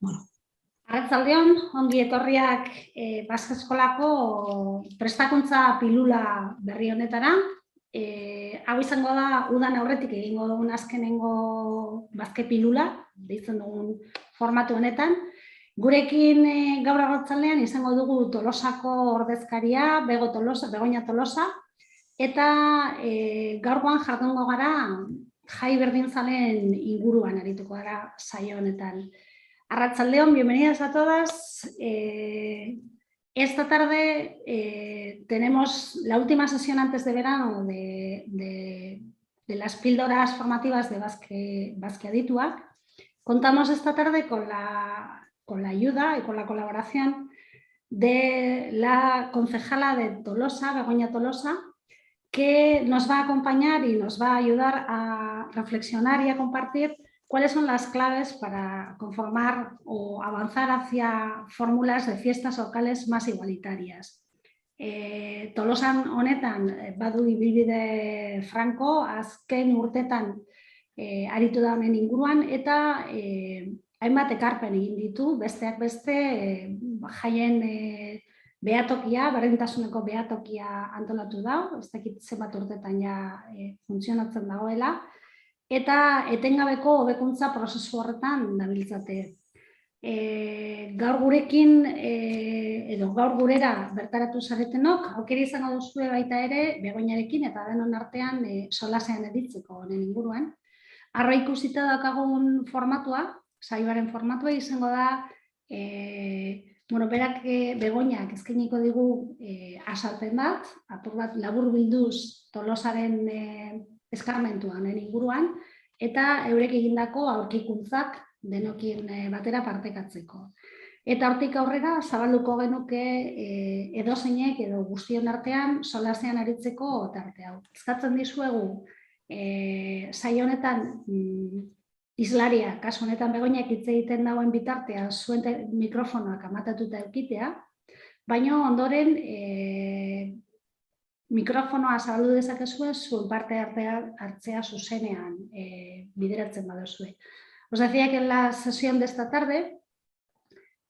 Arratsaldeon, ongi etorriak Basque Eskolako prestakuntza pilula berri honetara. Hau izango da, udan aurretik egingo dugun azkenengo Basque pilula, deitzen dugun formatu honetan. Gurekin gaur arratsaldean izango dugu Tolosako ordezkaria, Begoña Tolosa, eta gaurkoan jardungo gara jai berdinzaleen inguruan arituko gara saio honetan. Arratsaldeon, bienvenidas a todas. Esta tarde tenemos la última sesión antes de verano de las píldoras formativas de Basque Adituak. Contamos esta tarde con la ayuda y con la colaboración de la concejala de Tolosa, Begoña Tolosa, que nos va a acompañar y nos va a ayudar a reflexionar y a compartir cuáles son las claves para conformar o avanzar hacia fórmulas de fiestas locales más igualitarias. Tolosan honetan badu ibilbide franko, azken urtetan aritu da honen inguruan, eta hainbat ekarpen egin ditu, besteak beste jaien behatokia, berdintasuneko behatokia antolatu da, ez dakit zenbat urtetan ja funtzionatzen dagoela, eta etengabeko hobekuntza prozesu horretan dabiltzate. Gaur gurekin, edo gaur gurera bertaratu zaretenok, aukera izango duzue baita ere, Begoñarekin eta denon artean solasean editzeko honen inguruan. Arra ikusita daukagun formatua, saioaren formatua izango da, berak Begoñak eskainiko digu azalpen bat, apur bat labur bilduz Tolosaren eskarmentuan inguruan, eta eurek egindako aurkikuntzak denokin batera partekatzeko. Eta hortik aurrera zabalduko genuke edozeinek edo guztion artean solasean aritzeko tarte hau. Eskatzen dizuegu saio honetan islaria, kasu honetan Begoñak hitz egiten dagoen bitartea zuen mikrofonoak amatatuta eukitea, baina ondoren mikrofonoa zabaldu dezakezue zuen parte hartzea zuzenean bideratzen baduzue. Os decía que en la sesión de esta tarde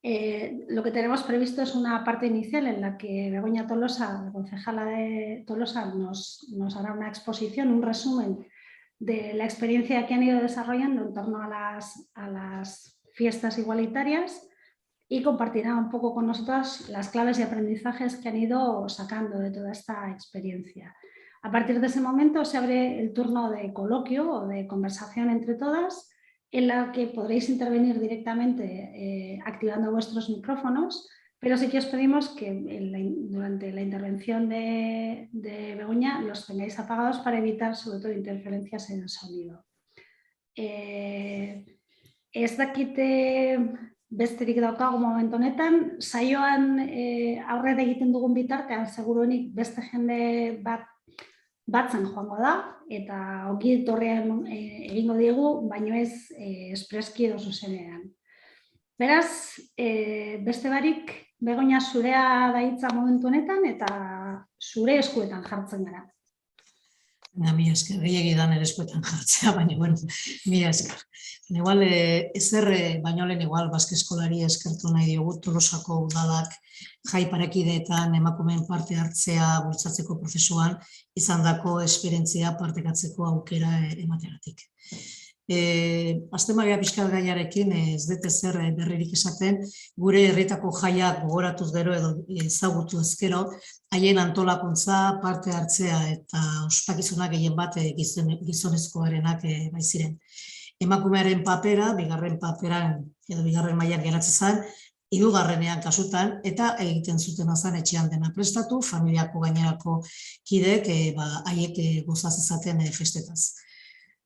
lo que tenemos previsto es una parte inicial en la que Begoña Tolosa, la concejala de Tolosa, nos hará una exposición, un resumen de la experiencia que han ido desarrollando en torno a las fiestas igualitarias y compartirá un poco con nosotros las claves y aprendizajes que han ido sacando de toda esta experiencia. A partir de ese momento se abre el turno de coloquio o de conversación entre todas, en la que podréis intervenir directamente activando vuestros micrófonos, pero sí que os pedimos que durante la intervención de Begoña los tengáis apagados para evitar sobre todo interferencias en el sonido. Ez dakite besterik daukagu momentu honetan, saioan aurrera egiten dugun bitartean seguruenik beste jende batzen joango da, eta ongi etorrian egingo diegu, baino ez espreski edo zuzenean. Beraz, beste barik, Begoña zurea da hitza momentu honetan eta zure eskuetan jartzen gara. Mila esker, gehiagi da nire eskuetan jartzea, baina, mila esker. Igual, ezer, baino lehen igual, Basque Eskolari eskertu nahi diogu Tolosako udalak jai parekideetan emakumeen parte hartzea bultzatzeko prozesuan izandako esperientzia partekatzeko aukera emateagatik. Aztemaria pixkat gaiarekin ez dut ezer berririk esaten, gure herritako jaiak gogoratuz gero edo ezagutu ezkero, haien antolakuntza, parte hartzea eta ospakizunak gehien bat gizonezkoarenak baiziren. Emakumearen papera, bigarren paperan edo bigarren mailan geratzen zen, hirugarrenean kasutan, eta egiten zuten zen etxean dena prestatu, familiako gainerako kideek haiek gozaz ezaten festetaz.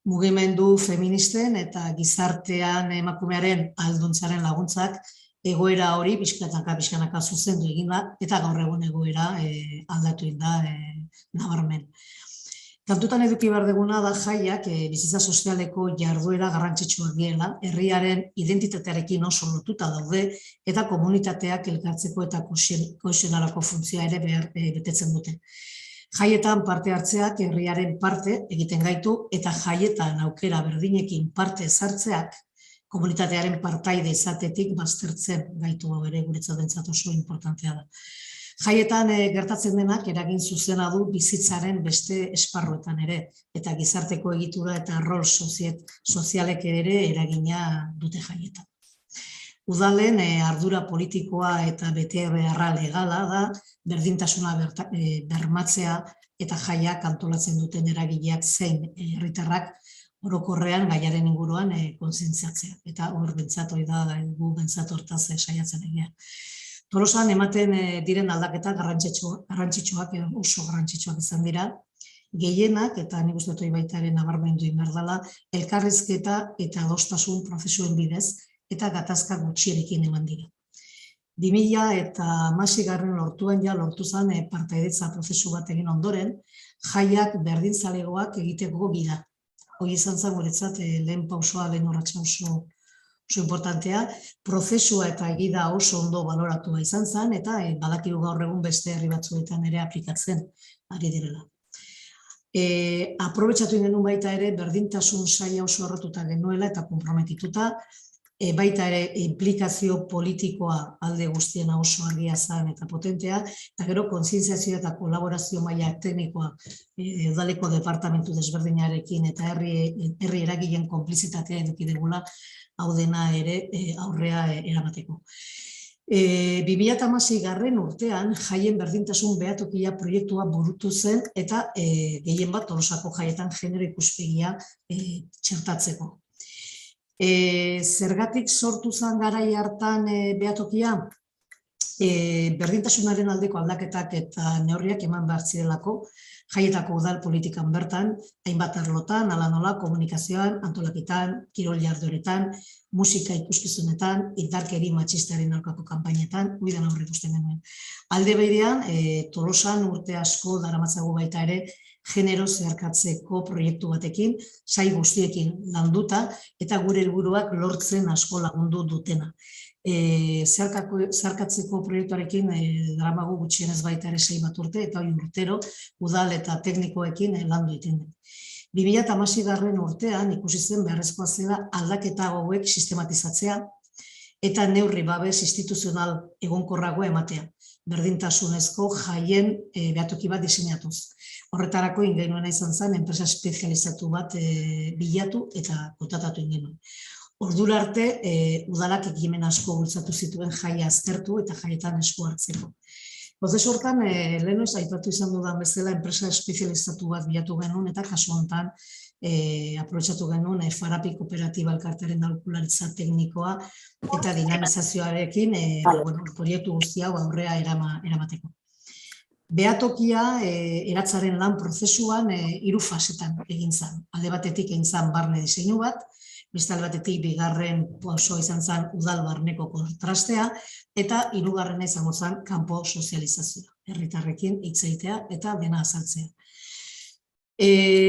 Mugimendu feministen eta gizartean emakumearen alduntzaren laguntzak egoera hori pixkanaka zuzendu egin da, eta gaur egun egoera aldatu egin da nabarmen. Kantutan eduki behar duguna da jaiak bizitza sozialeko jarduera garrantzitsuak diela, herriaren identitatearekin oso lotuta daude eta komunitateak elkartzeko eta kohesionarako funtzioa ere betetzen dute. Jaietan parte hartzeak herriaren parte egiten gaitu eta jaietan aukera berdinekin parte sartzeak komunitatearen partaide izatetik baztertzen gaitu hau ere guretzat behintzat oso importantea da. Jaietan gertatzen denak eragin zuzena du bizitzaren beste esparruetan ere, eta gizarteko egitura eta rol sozialek ere eragina dute jaietan. Udalen ardura politikoa eta betebeharra legala da berdintasuna bermatzea eta jaiak antolatzen duten eragileak zein herritarrak orokorrean gaiaren inguruan kontzientziatzea. Eta hor bentsat hori da gu bentsat hortaz saiatzen egia. Tolosan ematen diren aldaketak garrantzitsuak oso garrantzitsuak izan dira. Gehienak, eta nik uste dut baita ere nabarmendu behar dela, elkarrizketa eta adostasun prozesuen bidez eta gatazka gutxierekin eman dira. 2016 lortuan lortu zen partaidetza prozesu bat egin ondoren, jaiak berdinzalegoak egiteko bida. Hoi izan zen guretzat lehen pausoa, lehen urratsa oso importantea, prozesua eta egida oso ondo baloratua izan zen, eta badakigu gaur egun beste herri batzuetan ere aplikatzen ari direla. Aprobetxatu genuen baita ere berdintasun saila oso errotuta genuela eta konprometituta, baita ere implikazio politikoa alde guztiena oso argia zen eta potentea, eta gero kontzientziazioa eta kolaborazio maila teknikoa udaleko departamentu desberdinarekin eta herri eragileen konplizitatea eduki degula hau dena ere aurrea eramateko. 2016 urtean jaien berdintasun behatokia proiektua burutu zen eta gehien bat Tolosako jaietan genero ikuspegia txertatzeko. Zergatik sortu zen garai hartan behatokia? Berdintasunaren aldeko aldaketak eta neurriak eman behar zirelako, jaietako udal politikan bertan, hainbat arlotan, hala nola, komunikazioan, antolaketan, kirol jardueretan, musika ikuskizunetan, indarkeri matxistaren aurkako kanpainetan, uidan aurre ikusten genuen. Alde berean, Tolosan urte asko daramatzagu baita ere, genero zeharkatzeko proiektu batekin, sail guztiekin landuta, eta gure helburuak lortzen asko lagundu dutena. Zeharkatzeko proiektuarekin daramagu gutxienez baita ere 6 bat urte, eta hori urtero udal eta teknikoekin landu egiten den. 2016 urtean ikusi zen beharrezkoa zela aldaketa hauek sistematizatzea eta neurri babes instituzional egonkorragoa ematea, berdintasunezko jaien behatoki bat diseinatuz. Horretarako ingenuena izan zen enpresa espezializatu bat bilatu eta kontatatu ingenuen. Ordura arte, udalak ekimen asko bultzatu zituen jaia aztertu eta jaietan esku hartzeko. Prozesu hortan, lehenoz aipatu izan dudan bezala enpresa espezializatu bat bilatu genuen eta kasu honetan aprobetxatu genuen Farapi Kooperatiba elkartearen aholkularitza teknikoa eta dinamizazioarekin proiektu guzti hau aurrea eramateko. Behatokia eratzaren lan prozesuan 3 fasetan egin zen. Alde batetik egin zen barne diseinu bat, beste alde batetik bigarren pausoa izan zen udal barneko kontrastea, eta 3. izango zen kanpo sozializazioa, herritarrekin hitz egitea eta dena azaltzea.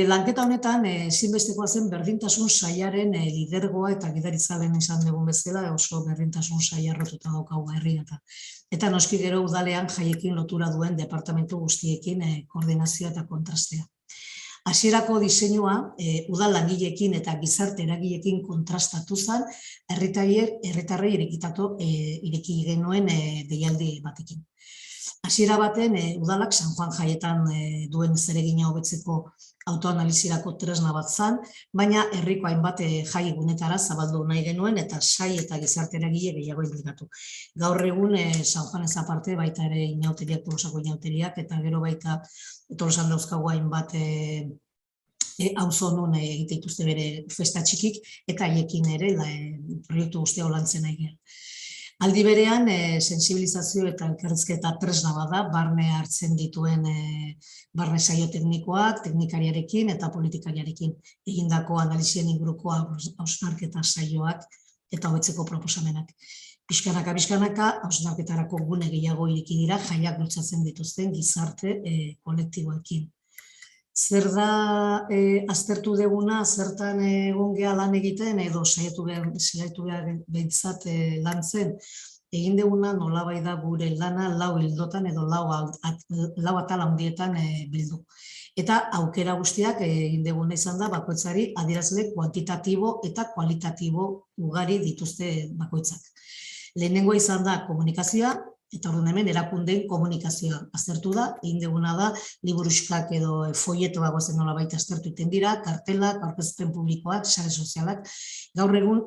Lanketa honetan, ezinbestekoa zen berdintasun sailaren lidergoa eta gidaritza lehen izan dugun bezala, oso berdintasun saila errotuta daukagu herrian. Eta noski gero udalean jaiekin lotura duen departamentu guztiekin koordinazioa eta kontrastea. Hasierako diseinua udal langileekin eta gizarte eragileekin kontrastatu zen, herritarrei ireki genuen deialdi batekin. Hasiera baten, udalak San Juan jaietan duen zeregina hobetzeko autoanalizirako tresna bat zen, baina herriko hainbat jai gunetara zabaldu nahi genuen eta sai eta gizarte eragile gehiago inplikatu. Gaur egun San Juanez aparte baita ere inauteriak, Tolosako inauteriak, eta gero baita Tolosan dauzkagu hainbat auzo non egite dituzte bere festa txikik, eta haiekin ere proiektu guztia lantzen nahi gara. Aldi berean, sensibilizazio eta elkarrizketa tresna bada, barne hartzen dituen barne saio teknikoak, teknikariarekin eta politikariarekin egindako analizien inguruko hausnarketa saioak eta hobetzeko proposamenak. Pixkanaka, hausnarketarako gune gehiago ireki dira, jaiak bultzatzen dituzten gizarte kolektiboekin. Zer da aztertu deguna, zertan egon geha lan egiten, edo saiatu behar behintzat lantzen, egin deguna nolabait da gure lana 4 ildotan edo 4 atal handietan bildu. Eta aukera guztiak egin duguna izan da bakoitzari adierazle kuantitatibo eta kualitatibo ugari dituzte bakoitzak. Lehenengo izan da komunikazioa, eta orduan hemen erakundeen komunikazioa aztertu da, egin duguna da, liburuxkak edo foietoa gozen nolabait aztertu iten dira, kartelak, aurkezpen publikoak, sare sozialak. Gaur egun,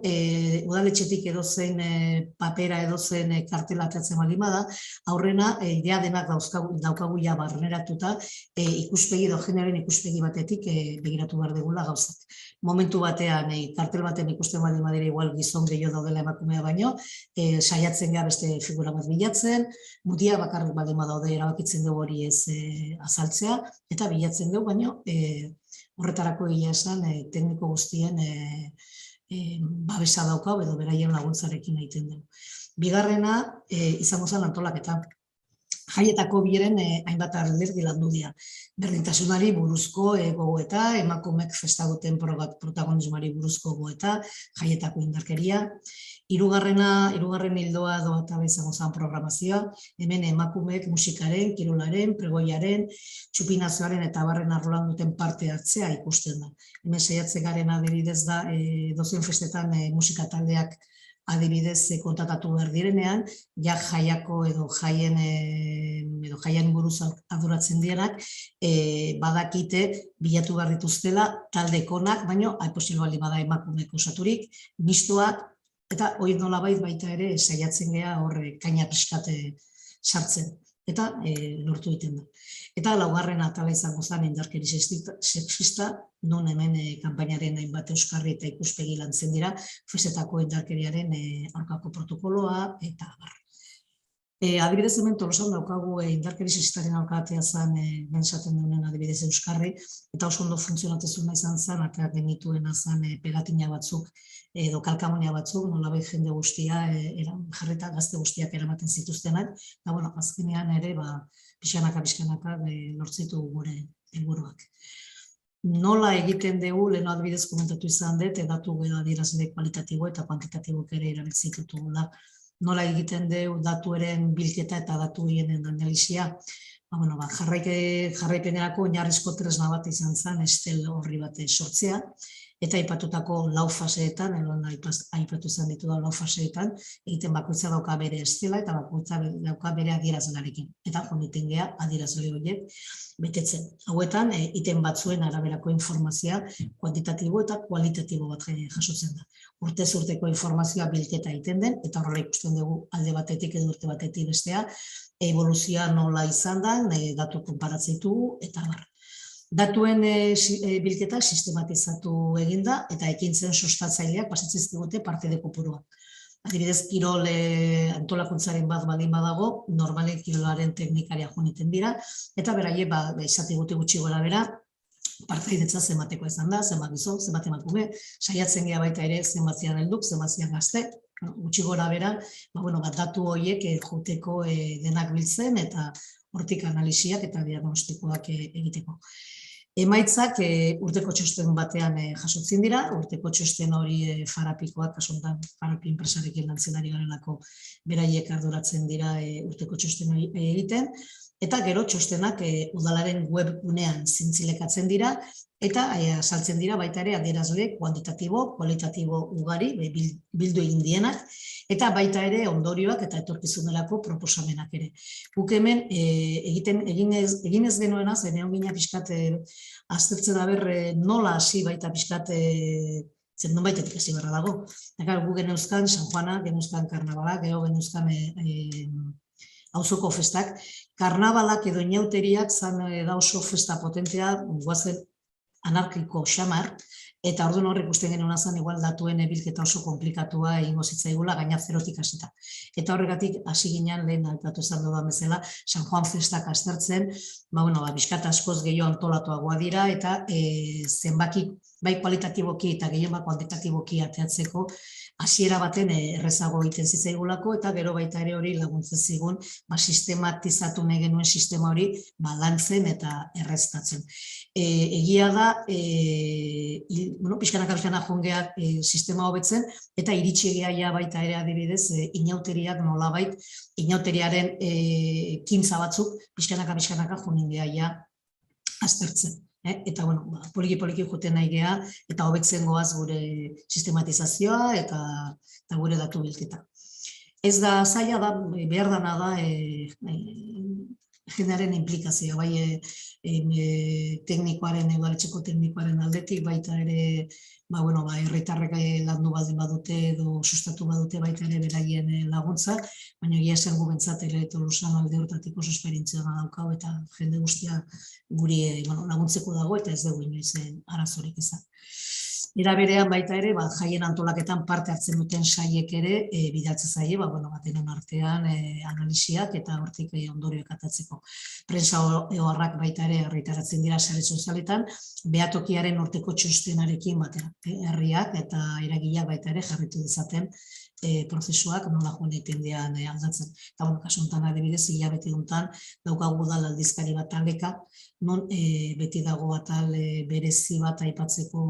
udaletxetik edozein papera edozein kartela ateratzen baldin bada, aurrena, ja denak daukagu ja barneratuta, ikuspegi edo generoen ikuspegi batetik begiratu behar dugula gauzak. Momentu batean, kartel baten ikusten baldin badira igual gizon gehiago daudela emakumea baino, saiatzen gara beste figura bat bilatzen, mutia bakarrik baldin badaude erabakitzen dugu hori ez azaltzea, eta bilatzen dugu, baino horretarako egia esan tekniko guztien babesa daukau edo beraien laguntzarekin egiten dugu. Bigarrena izango zen antolaketa. Jaietako biren hainbat alderdi landu dira. Berdintasunari buruzko gogoeta, emakumeek festa duten protagonismoari buruzko gogoeta, jaietako indarkeria. Hirugarren ildoa eta izango zen programazioa, hemen emakumeek musikaren, kirolaren, pregoiaren, txupinazioaren eta barren arloan duten parte hartzea ikusten da. Hemen saiatzen garen adibidez da, dozen festetan musika taldeak adibidez kontatatu behar direnean, ja jaiako edo jaien buruz arduratzen direnak, badakite bilatu behar dituztela taldekonak, baino posible baldin bada emakumeek osaturik, mistoak, eta hori nolabait baita ere saiatzen gea horre kaina pixkate sartzen, eta lortu egiten da. Eta laugarren atala izango zen indarkeri sexista, non hemen kanpainaren hainbat euskarri eta ikuspegi lantzen dira, festetako indarkeriaren aurkako protokoloa eta abar. Adibidez hemen Tolosan daukagu indarkeri sexistaren aurkatea zen bensaten duenen adibidez euskarri, eta oso ondo funtzionatezuna izan zen, eta genituena zen pegatina batzuk edo kalkamonia batzuk, nolabait jende guztia jarrita gazte guztiak eramaten zituztenak, eta azkenean ere pixkanaka lortzitu gure helburuak. Nola egiten dugu, lehen adibidez komentatu izan dut, datu adierazle kualitatibo eta kuantitatibo ere erabiltzen ditugula. Nola egiten dugu datuaren bilketa eta datuien analisia. Jarraipenerako oinarrizko tresna bat izan zen, estel horri bat sortzea, eta aipatutako lau faseetan, aipatu izan ditu da lau faseetan, egiten bakoitza dauka bere estela eta bakoitza dauka bere adierazlearekin. Eta joniten gea adierazle horiek betetzen. Hauetan, iten batzuen araberako informazioa kuantitatibo eta kualitatibo bat jasotzen da. Urtez urteko informazioa bilketa egiten den, eta horrela ikusten dugu alde batetik edo urte batetik bestea, evoluzioa nola izan da, datu konparatzen ditugu, eta bar. Datuen bilketa sistematizatu eginda eta ekintzen sustatzaileak pasatzen digute partide kopurua. Adibidez, kirol antolakuntzaren bat baldin badago, normalen kirolaren teknikaria joniten dira, eta beraie, izate gutxi gora bera, partaidetza zenbateko izan da, zenbat gizon, zenbat emakume, saiatzen gea baita ere zenbat zian helduk, zenbat zian gazte, gutxi gora bera, datu horiek joteko denak biltzen eta hortik analisiak eta diagnostikoak egiteko. Emaitzak urteko txosten batean jasotzen dira, urteko txosten hori Farapikoak, kasuntan Farapi enpresarekin lantzen ari garelako beraiek arduratzen dira urteko txosten hori egiten, eta gero txostenak udalaren webgunean zintzilekatzen dira, eta saltzen dira baita ere adierazle kuantitatibo, kualitatibo ugari, bildu egin dienak, eta baita ere ondorioak eta etorkizunerako proposamenak ere. Guk hemen egin ez genuena, zen egon gina pixkat aztertzen haber nola hasi baita pixkat zen baitetik hasi barra dago. Gu geneuzkan San Juana, geneuzkan karnabala, gero geneuzkan auzoko festak. Karnabalak edo inauteriak zan da oso festa potentea, guazen anarkiko xamar, eta orduan horrek ikusten genuen zen igual datuen bilketa oso komplikatua egingo zitzaigula gaina zerotik hasita. Eta horregatik hasi ginen lehen aipatu izan dudan bezala San Juan festak aztertzen, bizkat askoz gehiago antolatuagoa dira eta zenbaki bai kualitatiboki eta gehiago kuantitatiboki ateatzeko hasiera baten errezago egiten zitzaigulako eta gero baita ere hori laguntzen zigun sistematizatu nahi genuen sistema hori lantzen eta erreztatzen. Egia da, pixkanaka jongeak sistema hobetzen eta iritsi egia baita ere adibidez inauteriak nolabait, inauteriaren kintza batzuk pixkanaka joan ingea aztertzen. Eta, poliki-poliki joten nahi geha, eta hobetzen goaz gure sistematizazioa eta gure datu bilketa. Ez da zaila da, behar dana da, jendearen implikazioa, bai teknikoaren, udaletxeko teknikoaren aldetik, baita ere, herritarrek landu baldin badute edo sustatu badute baita ere beraien laguntza, baina egia esan gu bentsat ere Tolosan alde hortatik oso esperientzia daukau eta jende guztia guri laguntzeko dago eta ez dugu inoiz arazorik izan. Era berean baita ere, jaien antolaketan parte hartzen duten saiek ere bidaltze zaie, denon artean analisiak eta hortik ondorioak atatzeko. Prensa oharrak baita ere argitaratzen dira sare sozialetan, behatokiaren urteko txostenarekin batera. Herriak eta eragileak baita ere jarritu dezaten prozesuak nola joan egiten dian aldatzen. Eta kasu honetan adibidez, hilabete honetan daukagu udal aldizkari bat taldeka, non beti dago atal berezi bat aipatzeko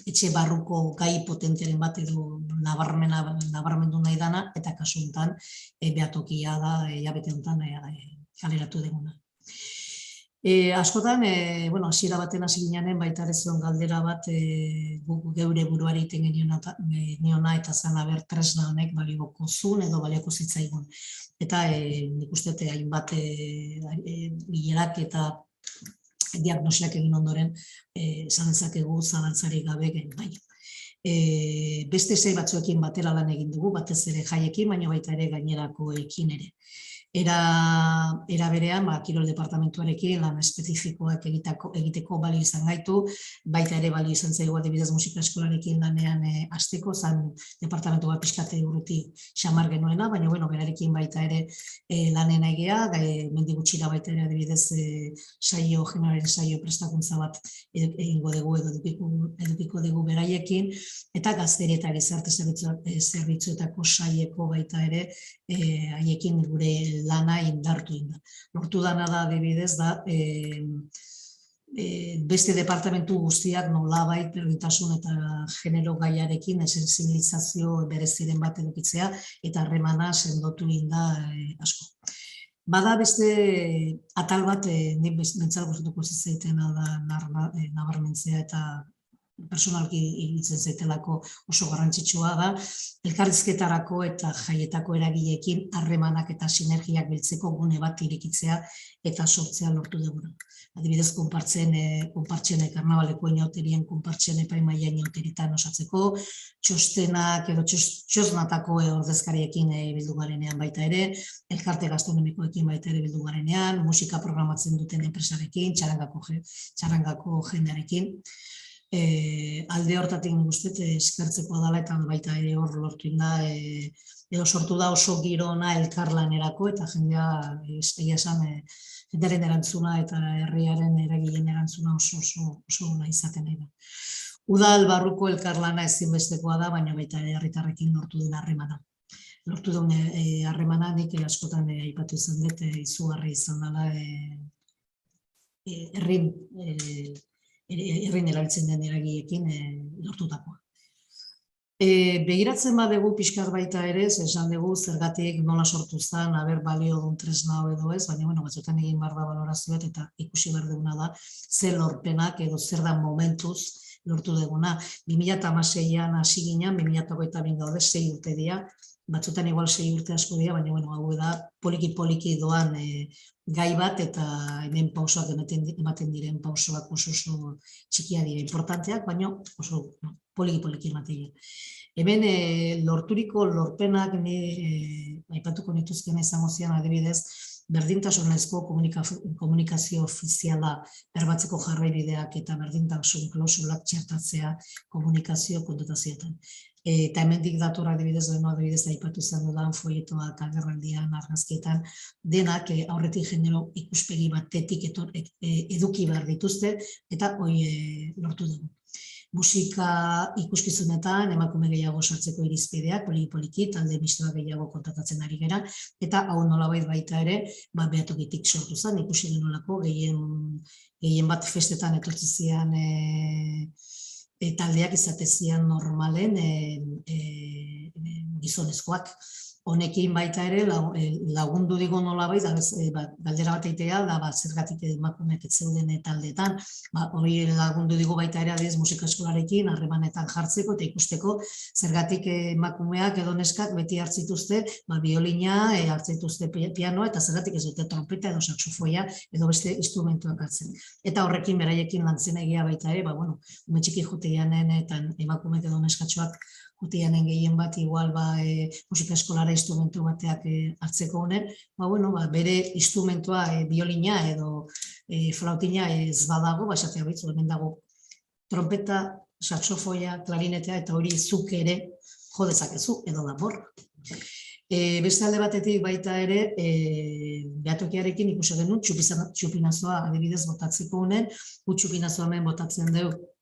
etxe barruko gai potenteren bat edo nabarmendu nahi dana, eta kasu honetan behatokia da hilabete honetan kaleratu deguna. Askotan, hasiera baten hasi ginean baita ere zuen galdera bat geure buruari egiten geniona eta zan aber tresna honek balioko zuen edo balioko zitzaigun. Eta nik uste hainbat bilerak eta diagnosiak egin ondoren esan dezakegu zalantzarik gabe bai. Beste sei batzuekin batera lan egin dugu, batez ere jaiekin, baina baita ere gainerakoekin ere. Era berean, kirol departamentuarekin lan espezifikoak egiteko balio izan gaitu, baita ere balio izan zaigu adibidez musika eskolarekin lanean hasteko, zan departamentu bat pixkate urruti xamar genuena, baina berarekin baita ere lanen egea, mendi gutxira baita ere adibidez generaren saio prestakuntza bat egingo dugu edo edukiko dugu beraiekin, eta gazteri eta gizarte zerbitzuetako saieko baita ere haiekin gure lana indartu inda. Lortu dana da adibidez da beste departamentu guztiak nolabait berdintasun eta genero gaiarekin sensibilizazio bereziren bat edukitzea eta harremana sendotu inda asko. Bada beste atal bat, nik bentsal gustatuko zitzaiten da nabarmentzea eta personalki iruditzen zaitelako oso garrantzitsua da, elkarrizketarako eta jaietako eragileekin harremanak eta sinergiak biltzeko gune bat irekitzea eta sortzea lortu duguna. Adibidez, konpartzen karnabaleko inauterien konpartzen epaimaia inauteritan osatzeko, txostenak edo txosnatako ordezkariekin bildu garenean baita ere, elkarte gastronomikoekin baita ere bildu garenean, musika programatzen duten enpresarekin, txarangako jendearekin. Alde hortatik guztet eskertzeko dela eta baita ere hor lortu inda edo sortu da oso girona elkarlanerako eta jendea egia esan jendearen erantzuna eta herriaren eragileen erantzuna oso ona izaten nahi da. Udal barruko elkarlana ezinbestekoa da, baina baita ere herritarrekin lortu den harremana. Lortu den harremana nik askotan aipatu izan dut izugarri izan dela herrin erabiltzen den eragileekin lortutakoa. Begiratzen badugu pixkar baita ere, esan dugu zergatik nola sortu zen, aber balio duen tresna edo ez, baina batzuetan egin behar da balorazioet eta ikusi behar duguna da, zer lorpenak edo zer da momentuz lortu duguna. 2016an hasi ginen, 2022 gaude 6 urte dira, batzuetan igual 6 urte asko dira, baina hau da poliki-poliki doan gai bat eta hemen pausoak ematen diren pausoak oso txikia dira importanteak, baina oso poliki-poliki ematen dira. Hemen lorturiko lorpenak aipatuko nituzken izango zian adibidez, berdintasunezko komunikazio ofiziala berbatzeko jarraibideak eta berdintasun klausulak txertatzea komunikazio kontratazioetan. Eta hemendik dator adibidez aipatu izan dudan foietoa eta agerraldian, argazkietan, denak aurretik genero ikuspegi batetik eduki behar dituzte eta hori lortu dugu. Musika ikuskizunetan emakume gehiago sartzeko irizpideak, poliki-poliki, talde mistoa gehiago kontatatzen ari gera, eta hau nolabait baita ere, behatokitik sortu zen, ikusi genolako gehien bat festetan etortzizian taldeak izatezian normalen gizonezkoak. honekin baita ere lagundu digo nolabait, galdera bat egitea, da zergatik emakumeak ez zeuden taldeetan, hori lagundu digo baita ere adibidez musika eskolarekin harremanetan jartzeko eta ikusteko zergatik emakumeak edo neskak beti hartzituzte biolina, hartzituzte pianoa eta zergatik ez dute trompeta edo saxofoia edo beste instrumentuak hartzen. Eta horrekin beraiekin lantzen egia baita ere, ume txiki joteanen eta emakumeak edo neskatxoak joteanen gehien bat igual musika eskolara instrumentu bateak hartzeko honen, bere instrumentua biolina edo flautina ez badago, esatea bitzu, hemen dago trompeta, saxofoia, klarinetea eta hori zuk ere jo dezakezu edo danbor. Beste alde batetik baita ere, behatokiarekin ikusi genuen txupinazoa adibidez botatzeko honen, txupinazoa hemen botatzen dugu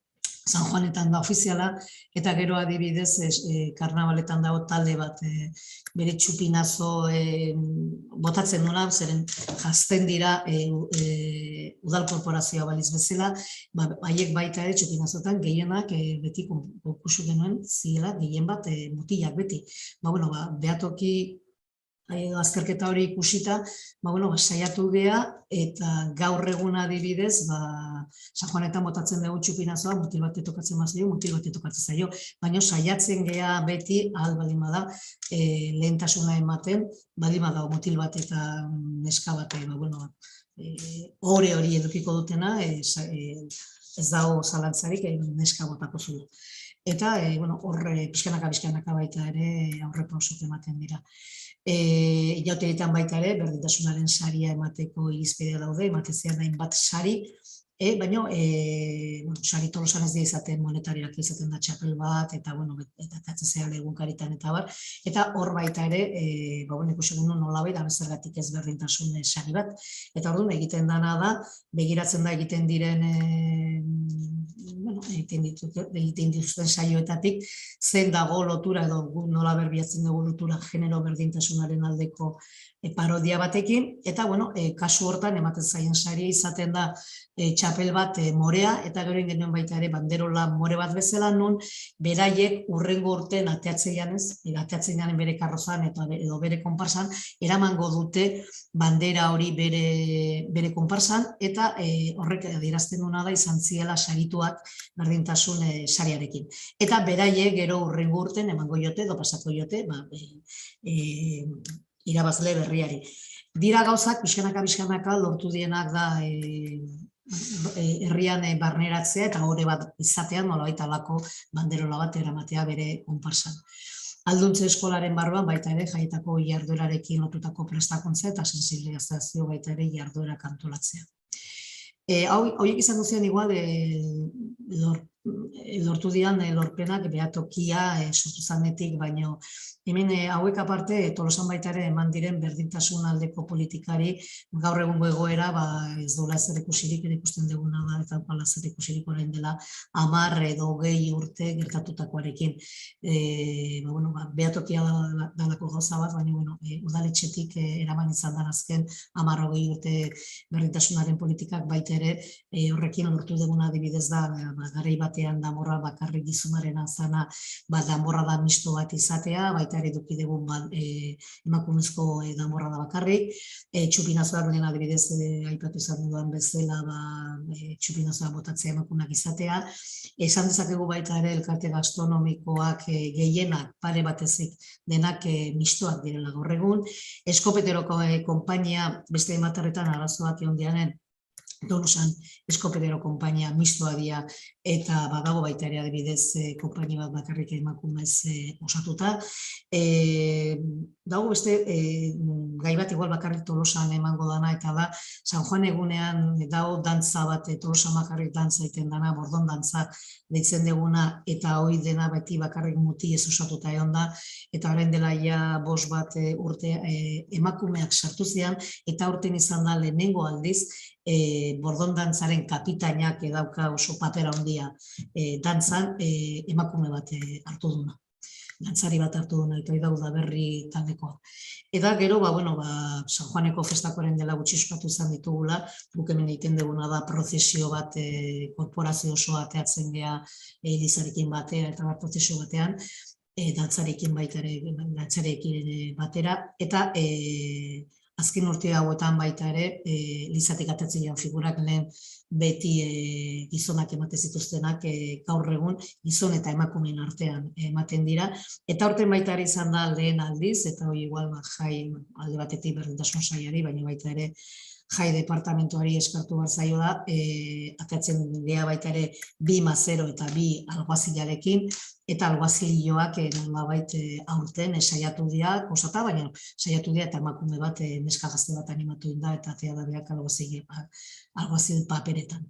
San Juanetan da ofiziala, eta gero adibidez karnabaletan dago talde bat bere txupinazo botatzen duena, zeren jazten dira udal korporazioa baliz bezala, haiek baita ere txupinazotan gehienak beti konkursu genuen zirela gehien bat mutilak beti. Behatoki azterketa hori ikusita, saiatu gea eta gaur egun adibidez, San Juanetan botatzen dugu txupinazoa, mutil bat tokatzen zaio, mutil bat tokatzen zaio, baina saiatzen gea beti ahal baldin bada lehentasuna ematen, baldin bada mutil bat eta neska bat, hori edukiko dutena, ez dago zalantzarik neska botako zuen. Eta horre pixkanaka baita ere aurrepausok ematen dira. Jauteetan baita ere, berdintasunaren saria emateko irizpidea daude, ematezean hainbat sari, baina sari Tolosan ez dira izaten monetariak izaten da txapel bat, eta atzazea egunkaritan eta bar, eta hor baita ere, ikusi genuen nolabait, zergatik ez berdintasun sari bat, eta orduan egiten dana da, begiratzen da egiten diren egiten dituzten saioetatik, zen dago lotura edo nola berbiatzen dugu lotura genero berdintasunaren aldeko parodia batekin, eta kasu hortan ematen zaien saria izaten da txapel bat morea, eta gero genuen baita ere banderola more bat bezala nun, beraiek urrengo urten ateatzen janen bere karrozan edo bere konparsan, eramango dute bandera hori bere konparsan, eta horrek adierazten duna da izan ziela sarituak berdintasun sariarekin. Eta beraiek gero urrengo urten emango jote, edo pasako jote, irabazle berriari. Dira gauzak, pixkanaka lortu dienak da herrian barneratzea eta hori bat izatean nolabait alako banderola bat eramatea bere konparsan. Alduntze eskolaren barruan baita ere jaietako jarduerarekin lotutako prestakuntza eta sensibilizazio baita ere jarduerak antolatzea. Horiek izango ziren igual lortu dian lorpenak behatokia sortu zanetik, baina hemen hauek aparte Tolosan baita ere eman diren berdintasun aldeko politikari gaur egungo egoera ez dola zer ikusirik ikusten duguna da eta pala zer ikusirik orain dela 10 edo 20 urte gertatutakoarekin. Behatokia dalako gauza bat, baina udaletxetik eraman izan da azken 10-20 urte berdintasunaren politikak baita ere horrekin lortu duguna adibidez da garai batean danborra bakarrik gizonaren azana danborra da misto bat izatea, baita ere eduki dugun emakumezko danborra da bakarrik, txupinazoak lehen adibidez aipatu izan dudan bezala txupinazoa botatzea emakumeak izatea, esan dezakegu baita ere elkarte gastronomikoak gehienak pare batezik denak mistoak direla gaur egun, eskopeteroko konpainia beste ematerretan arazoak egon dianen, Tolosan eskopetero konpainia mistoa dira eta badago baita ere adibidez konpainia bat bakarrik emakumez osatuta. Dago beste gai bat igual bakarrik Tolosan emango dana eta da San Juan egunean dago dantza bat Tolosan bakarrik dantza egiten dana, bordon dantza deitzen deguna eta hoi dena beti bakarrik muti ez osatuta egon da eta orain dela ja 5 bat urte emakumeak sartu zian eta urten izan da lehenengo aldiz bordon dantzaren kapitainak dauka oso papera handia dantzan emakume bat hartu duna. Dantzari bat hartu duna eta da berri taldekoa. Eta gero, San Juaneko festakoaren dela gutxi ospatu izan ditugula, guk hemen egiten duguna da prozesio bat, korporazio osoa ateatzen gea Elizarekin batea eta prozesio batean, dantzarekin baita ere, dantzarekin batera, eta azken urte hauetan baita ere, lizatik atatzen dian figurak lehen beti gizonak emate zituztenak gaur egun gizon eta emakumeen artean ematen dira. Eta horten baita ere izan da lehen aldiz, eta hori igual jai alde batetik berdintasun sailari, baina baita ere jai departamentuari eskartu bat zaio da, atatzen dira baita ere 2+0 eta 2 alguazilarekin, eta alguazilioak nolabait aurten saiatu dira, kosata, baina saiatu dira eta emakume bat neska gazte bat animatu da eta atea da berak alguazil paperetan.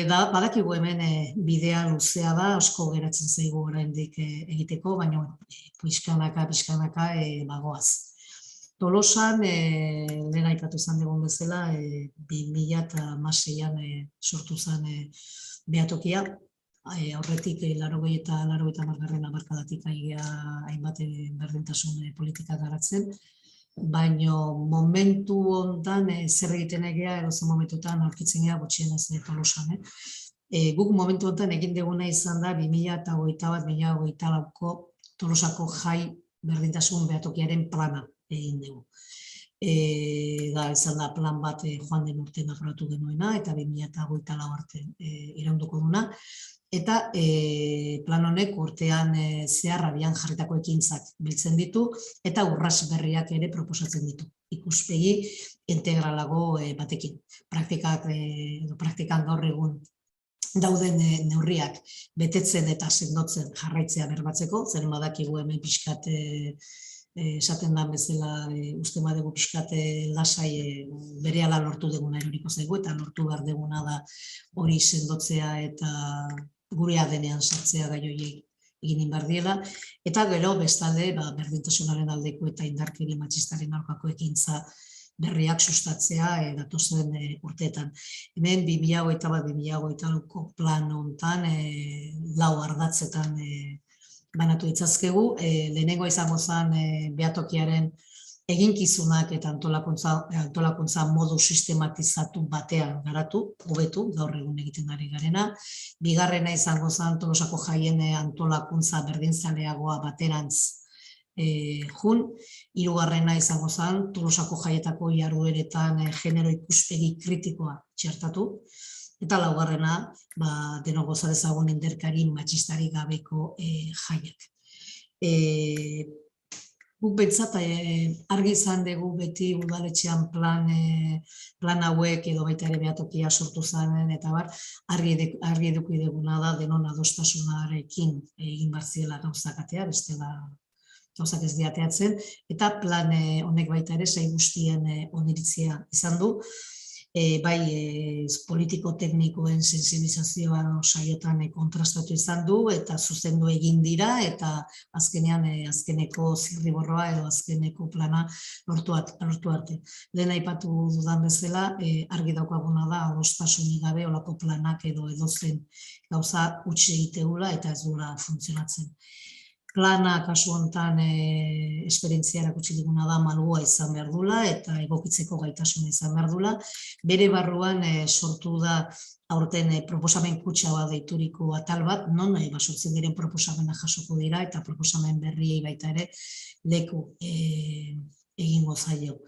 Badakigu hemen bidea luzea da, asko geratzen zaigu oraindik egiteko, baina pixkanaka bagoaz. Tolosan, lehen aipatu izan dugun bezala, 2006an sortu zen behatokia, aurretik 80 eta 90 hamarkadatik hainbat berdintasun politika garatzen, baina momentu hontan zer egiten egea, edo zen momentutan aurkitzen gea gutxienez Tolosan. Guk momentu hontan egin duguna izan da 2021-2024ko Tolosako jai berdintasun behatokiaren plana egin dugu. Izan da plan bat joan den urtean aprobatu genuena, eta 2024 arte iraunduko duna. Eta plan honek urtean zehar abian jarritako ekintzak biltzen ditu, eta urras berriak ere proposatzen ditu. Ikuspegi integralago batekin. Praktikan gaur egun dauden neurriak betetzen eta sendotzen jarraitzea berbatzeko, zeren badakigu hemen pixkat esaten da bezala uste badegu pixkat lasai berehala lortu deguna eroriko zaigu, eta lortu behar deguna da hori sendotzea eta gurea denean sartzea gai horiek egin behar diela, eta gero bestalde berdintasunaren aldeko eta indarkeri matxistaren aurkako ekintza berriak sustatzea datozen urteetan. Hemen 2021-2024ko plan hontan 4 ardatzetan banatu ditzazkegu. Lehenengo izango zen behatokiaren eginkizunak eta antolakuntza modu sistematizatu batean garatu, hobetu, gaur egun egiten ari garena. Bigarrena izango zen Tolosako jaien antolakuntza berdinzaleagoa baterantz jun. Hirugarrena izango zen Tolosako jaietako jardueretan genero ikuspegi kritikoa txertatu. Eta laugarrena, denok goza dezagun indarkeri matxistarik gabeko jaiak. Guk bentsat argi izan dugu beti udaletxean plan hauek edo baita ere behatokia sortu zanen, eta argi eduki duguna da denon adostasunarekin egin barziela gauzakatea, bestela gauzak ez diateatzen, eta plan honek baita ere sail guztien oniritzia izan du, bai politiko-teknikoen sensibilizazioa saiotan kontrastatu izan du, eta zuzendu egin dira, eta azkenean azkeneko zirriborroa edo azkeneko plana lortu arte. Lehen aipatu dudan bezala, argi daukaguna da adostasunik gabe olako planak edo edozen gauza utzi egiteula eta ez duela funtzionatzen. Plana kasu honetan esperientzia erakutsi diguna da malgua izan behar dula eta egokitzeko gaitasuna izan behar dula. Bere barruan sortu da aurten proposamen kutxa bat deituriko atal bat, non sortzen diren proposamena jasoko dira eta proposamen berriei baita ere leku egingo zaio.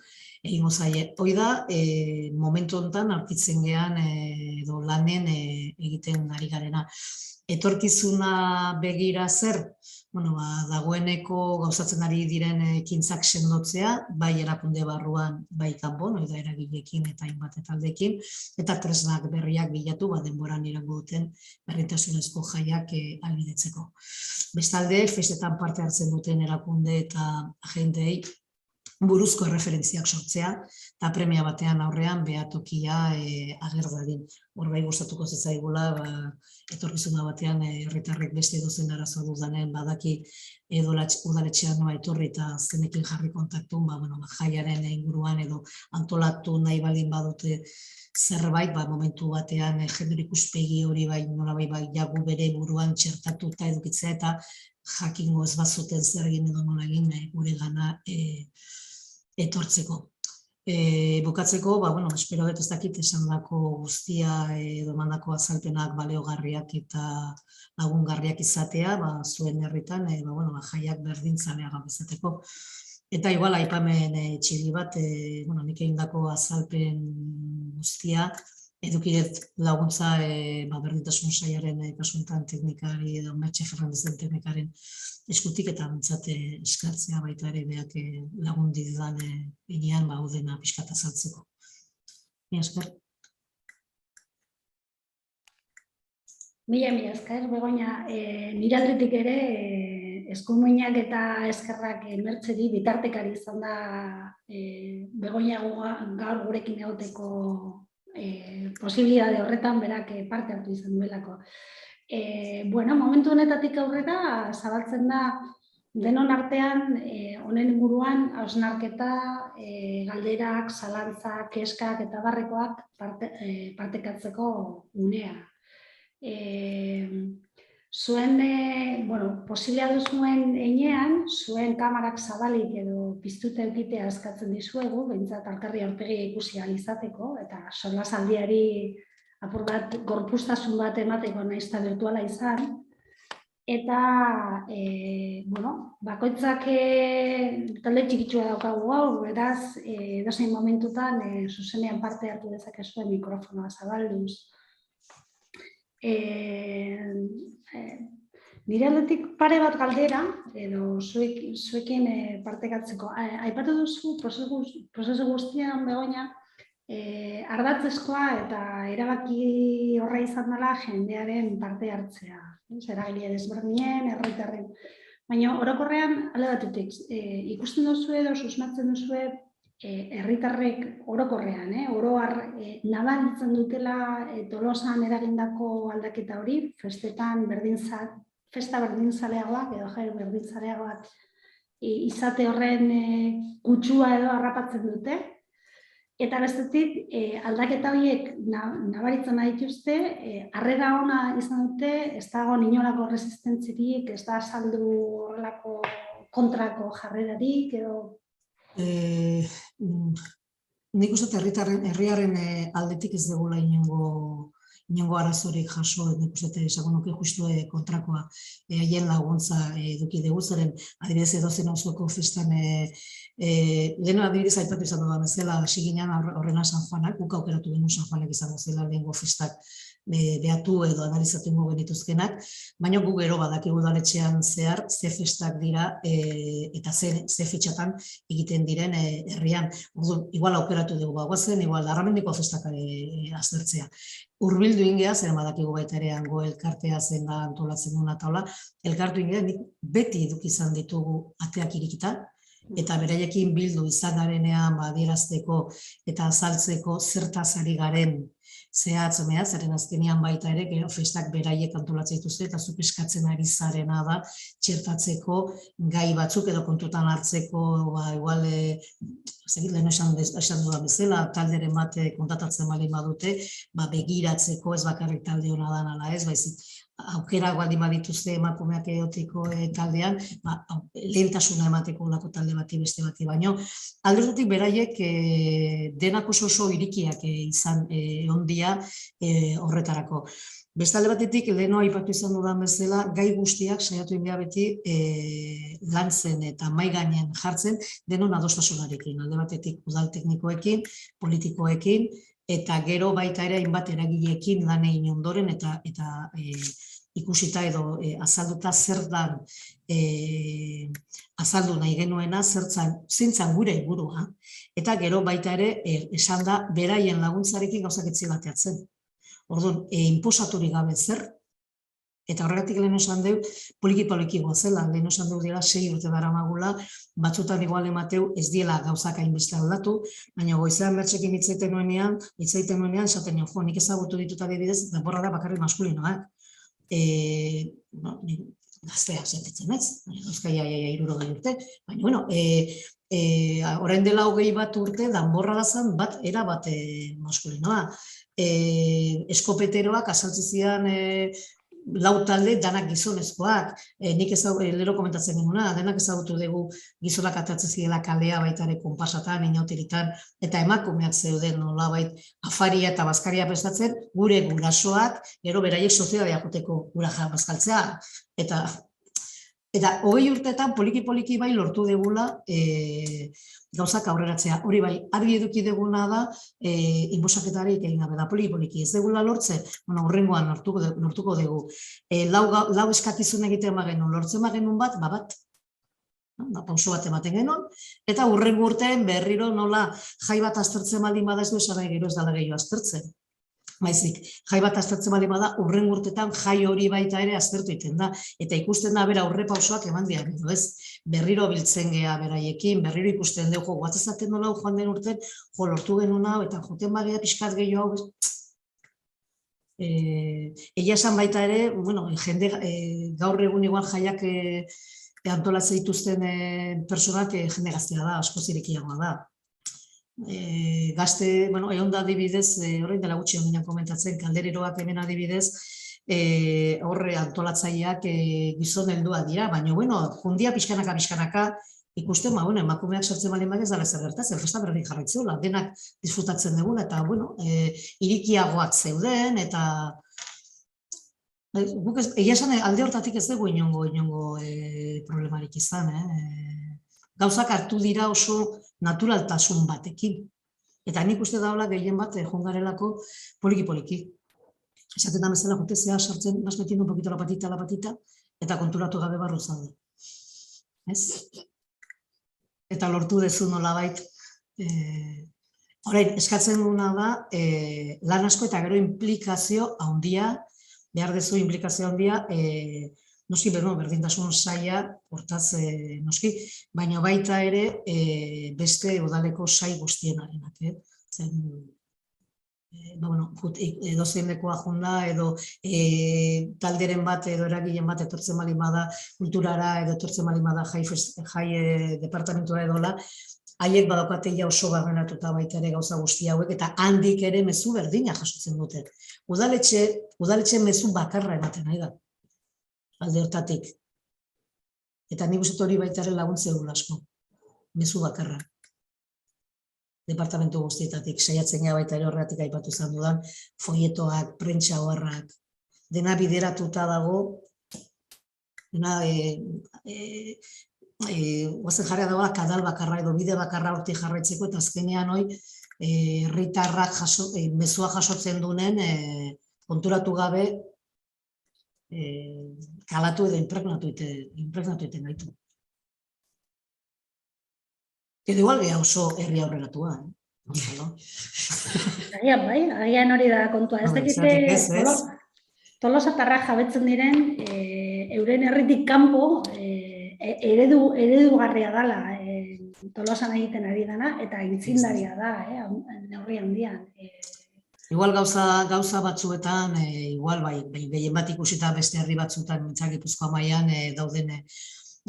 Hoi da, momentu honetan aurkitzen gean edo lanen egiten ari garena. Etorkizuna begira zer? Dagoeneko gauzatzen ari diren ekintzak sendotzea, bai erakunde barruan, bai kanpon, da eragileekin eta hainbat taldeekin, eta tresnak berriak bilatu, denboran irango duten berdintasunezko jaiak ahalbidetzeko. Bestalde, festetan parte hartzen duten erakunde eta agenteei buruzko erreferentziak sortzea, eta premia batean aurrean behatokia ager dadin. Hor bai gustatuko zitzaigula, etorkizuna batean herritarrek beste edozen arazo dudanen badaki udaletxean noa etorri eta zenekin jarri kontaktu, jaiaren inguruan edo antolatu nahi baldin badute zerbait, momentu batean genero ikuspegi hori nolabait jagu bere buruan txertatu eta edukitzea eta jakingo ez bazuten zer egin edo nola egin gure gana etortzeko. Bukatzeko, espero dut ez dakit esandako guztia edo emandako azalpenak baleogarriak eta lagungarriak izatea, zuen herritan, jaiak berdintzalea gaur izateko. Eta igual aipamen txiri bat, nik egindako azalpen guztia, edukiret laguntza berdintasun sailaren kasuetan teknikari edo Mertxe Fernandezen teknikaren eskutik eta bintzate eskartzea baita ere beak lagundi didan enean udena pixkat azaltzeko. Mila esker. Mila esker, Begoña, nire aldetik ere eskuminak eta eskerrak Mertxeri bitartekari izan da Begoña gaur gurekin egoteko posibilitate horretan berak parte hartu izan duelako. Momentu honetatik aurrera zabaltzen da denon artean honen inguruan hausnarketa, galderak, zalantzak, kezkak eta barrekoak partekatzeko unea. Zuen, posiblea duzuen einean, zuen kamarak zabalik edo piztuta eukitea eskatzen dizuegu, behintzat alkarri aurpegia ikusi ahal izateko, eta solasaldiari apur bat gorpuztasun bat emateko nahiz eta virtuala izan. Eta, bakoitzak talde txikitsua daukagu gaur, beraz, edozein momentutan zuzenean parte hartu dezakezue mikrofonoa zabalduz. Nire aldetik pare bat galdera, edo zuekin partekatzeko. Aipatu duzu, prozesu guztian, Begoña, ardatzezkoa eta erabaki horra izan dela jendearen parte hartzea. Eragile desberdinen, herritarren. Baina orokorrean, alde batetik, ikusten duzu edo susmatzen duzu herritarrek orokorrean, oroar nabaritzen dutela Tolosan eragindako aldaketa hori, festa berdinzaleagoak edo jai berdinzaleagoak izate horren kutsua edo harrapatzen dute. Eta bestetik, aldaketa horiek nabaritzen dituzte, harrera ona izan dute, ez dago inolako resistentzirik, ez da saldu horrelako kontrako jarrerarik edo... Nik uste herriaren aldetik ez dugula inongo arazorik jaso, nik uste esango nuke justu kontrakoa haien laguntza eduki dugu, zeren adibidez edozen auzoko festan leheno adibidez aipatu izan dudan bezala hasi ginean horrena San Juanak, guk aukeratu genuen San Juanak izango zela lehengo festak behatu edo analizatu ingo genituzkenak, baina gu gero badakigu udaletxean zehar ze festak dira eta ze fetxatan egiten diren herrian. Igual aukeratu dugu bagoazen, igual Larramendiko festak aztertzea. Hurbildu ingea, zer badakigu baita ere hango elkartea zen da antolatzen duna taula, elkartu ingea beti eduki izan ditugu ateak irikita, eta beraiekin bildu izan garenean adierazteko eta azaltzeko zertaz ari garen zehatzemea, zeren azkenean baita ere, gero festak beraiek antolatzen dituzte, eta zuk eskatzen ari zarena da, txertatzeko gai batzuk edo kontutan hartzeko, igual, lehen esan dudan bezala, talderen bat kontatatzen baldin badute, begiratzeko ez bakarrik talde hona dan ala ez, baizik, aukera baldin badituzte emakumeak eotiko taldean, lehentasuna emateko olako talde bati beste bati baino. Alderdutik beraiek denak oso irikiak izan ondia horretarako. Bestalde batetik, leheno aipatu izan dudan bezala, gai guztiak saiatu inbea beti lantzen eta mai gainen jartzen denon adostasunarekin. Alde batetik udal teknikoekin, politikoekin, eta gero baita ere hainbat eragileekin lan egin ondoren eta ikusita edo azalduta zer dan azaldu nahi genuena, zintzan gure helburua, eta gero baita ere esan da beraien laguntzarekin gauzak etzi bateatzen. Orduan, inposaturik gabe zer, eta horregatik lehen esan deu, poliki goazela, lehen esan deu dira 6 urte dara magula, batzutan igual emateu ez diela gauzak hainbeste aldatu, baina goizean Mertxekin hitzaiten nuenean, esaten jo, nik ezagutu ditut adibidez, denborra da bakarrik maskulinoak. Gaztea sentitzen ez, euskaia 60 urte, baina, bueno, orain dela 21 urte, danborra da zan, era bat maskulinoa. Eskopeteroak azaltzen zidan lau talde danak gizonezkoak, nik lero komentatzen genuna, denak ezagutu dugu gizonak atatzen zirela kalea baita ere konpasatan, inauteritan, eta emakumeak zeuden nolabait afaria eta bazkaria prestatzen, gure gurasoak, gero beraiek soziedadea joteko gura bazkaltzea, eta 20 urteetan poliki-poliki bai lortu degula gauzak aurreratzea. Hori bai, argi eduki deguna da inposaketarik egin gabe da poliki-poliki. Ez degula lortzen, hurrengoan lortuko dugu. Lau eskakizun egiten bagenu, lortzen bagenun bat, pauso bat ematen genuen, eta hurrengo urtean berriro nola jai bat aztertzen baldin bada ez du esan nahi gero ez dala gehiago aztertzen. Maizik, jai bat aztertzen baldin bada, hurrengo urtetan jai hori baita ere aztertu egiten da, eta ikusten da bera aurre pausoak eman dira, ez? Berriro biltzen gea beraiekin, berriro ikusten dugu, guatzezaten nola joan den urten, lortu genuna, eta joten bagea pixkat gehiago, egia esan baita ere, jende gaur egun igual jaiak antolatzen dituzten personak jende gaztea da, asko zirekiagoa da. Gazte, egon da adibidez, horrein dela gutxi honen komentatzen, kaldereroak hemen adibidez, horre antolatzaileak gizon heldua dira, baina, jundia pixkanaka, ikusten, emakumeak sortzen baldin ez dara zer gertatzen, festa berdin jarraitzula, denak disfrutatzen dugula, eta, irikiagoak zeuden, eta egia esan alde hortatik ez dugu inongo problemarik izan, gauzak hartu dira oso naturaltasun batekin. Eta nik uste daula gehien bat jongarelako poliki-poliki. Esaten da bezala jotezea sartzen, vas metiendo un poquito la patita, eta konturatu gabe barru zaude. Eta lortu dezu nolabait. Orain, eskatzen duguna da, lan asko eta gero implikazio handia, behar dezu implikazio handia, noski, berdintasun saia, hortaz, noski, baina baita ere beste udaleko sai guztienarenak. Edozein lekoa junda, edo talderen bat, edo eragilen bat etortzen bali bada kulturara, edo etortzen bali bada jai departamentua edola, haiek badaukate ja oso barrenatuta baita ere gauza guzti hauek, eta handik ere mezu berdina jasotzen dute. Udaletxe mezu bakarra ematen nahi da. Alde hortatik. Eta nik uste hori baitaren laguntze du asko. Mezu bakarra. Departamentu guztietatik, saiatzen gara baita ere horregatik aipatu izan dudan, foietoak, prentsa oharrak, dena bideratuta dago, dena guazen jarria dagoela kadal bakarra edo bide bakarra hortik jarraitzeko, eta azkenean hoi herritarrak mezua jasotzen dunen konturatu gabe kalatu edo impregnatu egiten gaitu. Edo igual geha oso herri aurreratua, Agian hori da kontua. Ez dakite tolosatarrak jabetzen diren euren herritik kanpo eredugarria dala Tolosan egiten ari dana, eta aitzindaria da, neurri handian. Igual gauza batzuetan, igual bai, gehien bat ikusita beste herri batzuetan, mintzak Gipuzkoa mailan dauden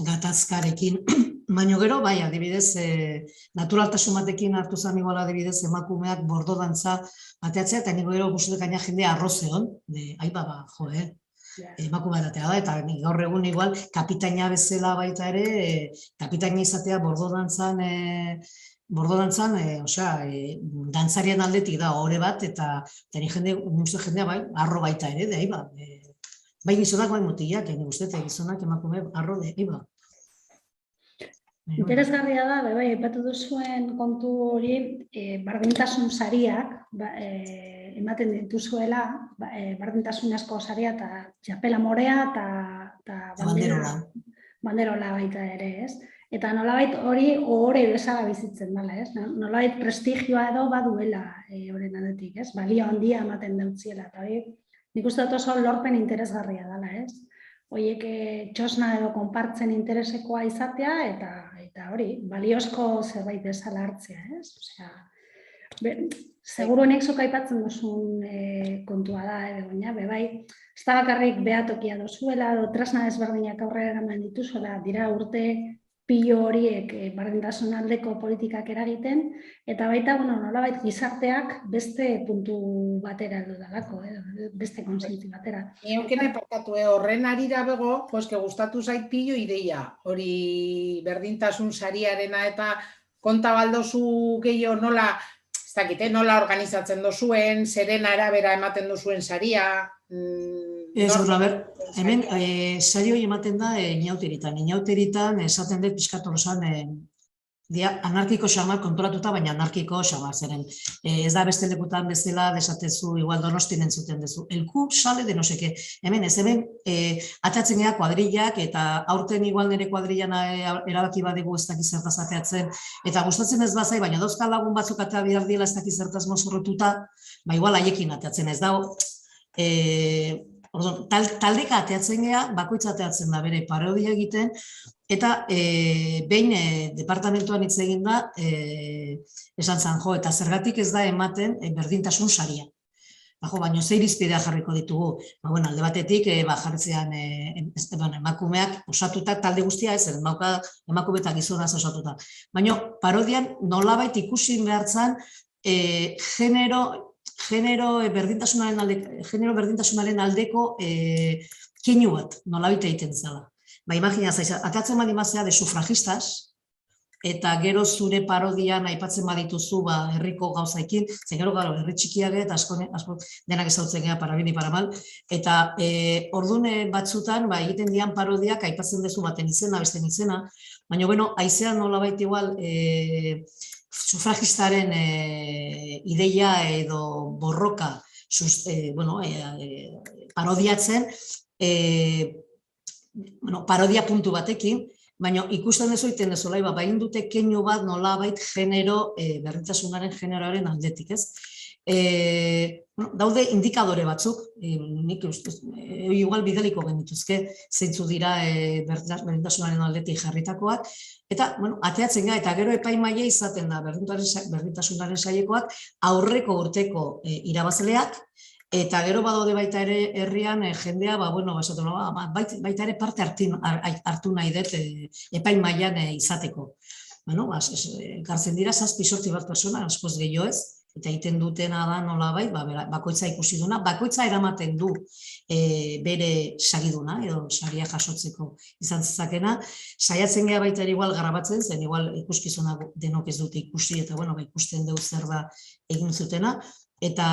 gatazkarekin, baina gero, bai, adibidez, naturaltasun batekin hartu zen igual adibidez emakumeak bordo dantza bateatzea, eta niko gero guztetek gaina jendea arroz egon, aiba ba, emakume datea da, eta gaur egun igual kapitaina bezala baita ere, kapitaina izatea bordo dantzan, dantzarien aldetik da hori bat, eta jendea bai, arro baita ere, da, iba. Bai gizonak, bai mutilak, guztetek gizonak emakume arro, da, iba. Interesgarria da, bai, aipatu duzuen kontu hori, bardintasun sariak ematen dituzuela, bardintasun asko saria eta txapela morea eta banderola baita ere, ez? Eta nolabait hori ohore bezala bizitzen dela, ez? Nolabait prestigioa edo baduela horren aldetik, ez? Balio handia ematen dautziela, eta hori nik uste dut oso lorpen interesgarria dela, ez? Horiek txosna edo konpartzen interesekoa izatea, eta hori, baliozko zerbait bezala hartzea, ez? Osea, seguru honek zuk aipatzen duzun kontua da, baina, bai, ez da bakarrik behatokia dozuela, edo tresna ezberdinak aurrera eraman dituzuela, dira urte pilo horiek berdintasun aldeko politikak eragiten, eta baita, nolabait gizarteak beste puntu batera heldu dalako, beste konsientzi batera. Ni eukene parkatu, horren arira bego, que gustatu zait pilo ideia, hori berdintasun sariarena eta konta baldozu gehiago nola, ez dakite, nola organizatzen dozuen, zeren arabera ematen dozuen saria. Ez, hemen sari hori ematen da inauteritan. Inauteritan esaten dut pixkatu osan anarkiko xamar kontrolatuta, baina anarkiko xamar zeren. Ez da beste lekutan bezala desatezu, igual Donostin entzuten dezu. El club sale de no seke. Hemen ez, hemen atatzen gara kuadrillak, eta aurten igual nire kuadrillan erabaki badegu ez dakiz zertaz ateatzen, eta gustatzen ez bazai, baina dauzka lagun batzuk atea bihar diela ez dakiz zertaz mozorrotuta, igual haiekin ateatzen ez dago. Taldeka ateatzen gea, bakoitza ateatzen da bere parodia egiten, eta behin departamentuan hitz egin da, esan zan jo, eta zergatik ez da ematen berdintasun saria. Baina ze irizpidea jarriko ditugu, alde batetik jartzean emakumeak osatuta, talde guztia ez, emakume eta gizonaz osatuta. Baina parodian nolabait ikusi behartzan genero berdintasunaren aldeko keinu bat, nolabait egiten zela. Imagina, atatzen badi mazea de sufragistas, eta gero zure parodian aipatzen badituzu herriko gauzaikin, zen gero herri txikiak eta asko denak ezautzen gara parabini paramal, eta ordune batzutan egiten dian parodiak aipatzen dezu baten izena, besten izena, baina haizean nolabait igual sufragistaren ideia edo borroka parodiatzen, parodia puntu batekin, baina ikusten ez oiten ez olai, bain dute keinu bat nolabait berdintasunaren generoaren aldetik, ez? Daude indikadore batzuk, nik igual bidaliko genituzke, zeintzu dira berdintasunaren aldetik jarritakoak, eta ateatzen gara, eta gero epaimaia izaten da berdintasunaren sailekoak aurreko urteko irabazleak, eta gero badaude baita ere herrian jendea, baita ere parte hartu nahi dut epaimaian izateko. Gartzen dira 7-8 bat persona, askoz gehiago ez, eta egiten dutena da nolabait, bakoitza ikusi duna, bakoitza eramaten du bere sagiduna, edo saria jasotzeko izan zezakena, saiatzen gara baita ere igual grabatzen, zen igual ikuskizuna denok ez dute ikusi, eta ikusten dugu zer da egin zutena, eta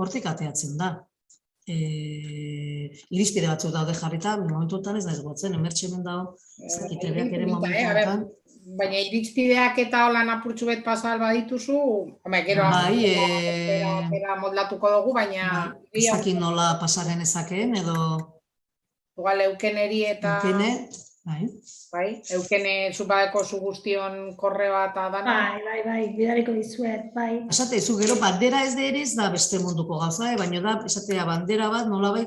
hortik ateatzen da. Irizpide batzuk daude jarrita, momentuetan ez da ez gotzen, emertxemen dago, zakitereak ere momentuetan. Baina irizpideak eta holan apurtxu bet pasal badituzu, gero moldatuko dugu, baina... Ezakin nola pasaren ezakeen, edo... Igual eukeneri eta... Bai, eukene zupadeko zu guztion korreoa eta dana. Bai, bidaliko dizuet, bai. Esate, zu gero bandera ez da ere ez da beste munduko gauza, baina da, esatea bandera bat nolabait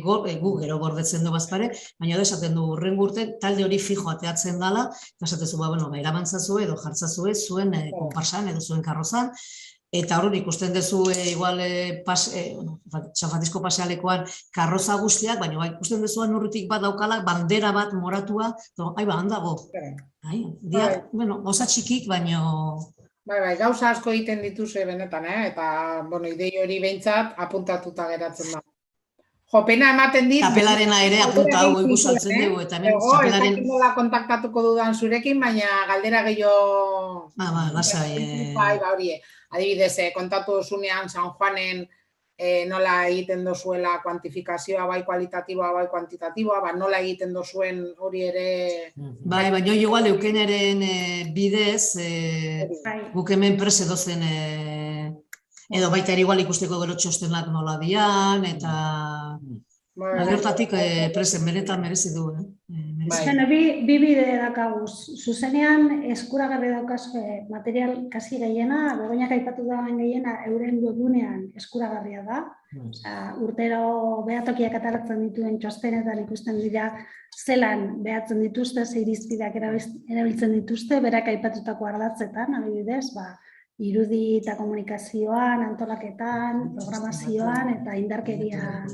gu gero gordetzen du bazpare, baina da esaten du urren urte talde hori fijo ateatzen dala, eta esatezu, eramantzazue edo jartzazue zuen konparsan edo zuen karrozan, eta hori ikusten duzu igual San Francisco pasealekoan karroza guztiak, baina ikusten duzuan urritik bat daukala, bandera bat moratua, handago. Gauza txikik, baina... Bai, gauza asko egiten dituzue benetan, eta idei hori behintzat apuntatuta geratzen da. Pena ematen dit... Txapelarena ere apunta hau ikusaltzen dugu, eta hemen txapelaren... Ez nola kontaktatuko dudan zurekin, baina galdera gehiago... Lasai... Adibidez, kontatu duzunean San Juanen nola egiten dozuela kuantifikazioa, bai kualitatiboa, bai kuantitatiboa, nola egiten dozuen hori ere... Bai, baina igual eukeneren bidez, guk hemen prese dozen... Edo baita ere igual ikusteko gero txostenak nola dian, eta... Gertatik presen benetan merezi du. Bi bide dakaguz. Zuzenean eskuragarri daukazue material kasi gehiena, Begoñak aipatu dagoen gehiena euren webunean eskuragarria da. Urtero behatokiak ataratzen dituen txostenetan ikusten dira zelan behatzen dituzte, ze irizpideak erabiltzen dituzte, berak aipatutako ardatzetan, adibidez, irudi eta komunikazioan, antolaketan, programazioan eta indarkerian.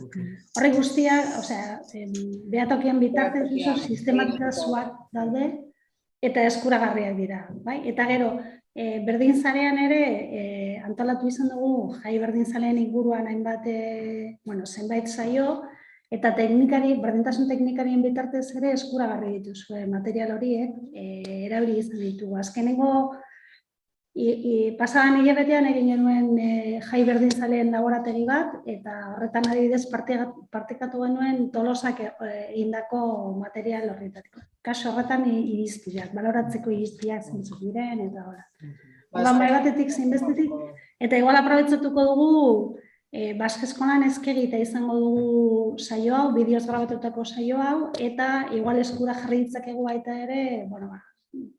Horri guztiak, behatokian bitartez oso sistematizazioak daude eta eskuragarriak dira. Eta gero, berdinzarean ere, antolatu izan dugu, jai berdinzaleen inguruan hainbat, zenbait saio, eta berdintasun teknikarien bitartez ere eskuragarri dituzue material horiek, erabili izan ditugu. Azkenengo, pasadan hilabetean egin genuen jai berdinzaleen laborategi bat, eta horretan adibidez partekatu genuen Tolosak egindako material horretatik. Kaso horretan irizpideak, baloratzeko irizpideak zentzuk diren, eta hola. Bai batetik zein bestetik, eta igual aprobetxatuko dugu Baske Eskolan eskegi eta izango dugu saio hau, bideoz grabatutako saio hau, eta igual eskura jarri ditzakegu baita ere,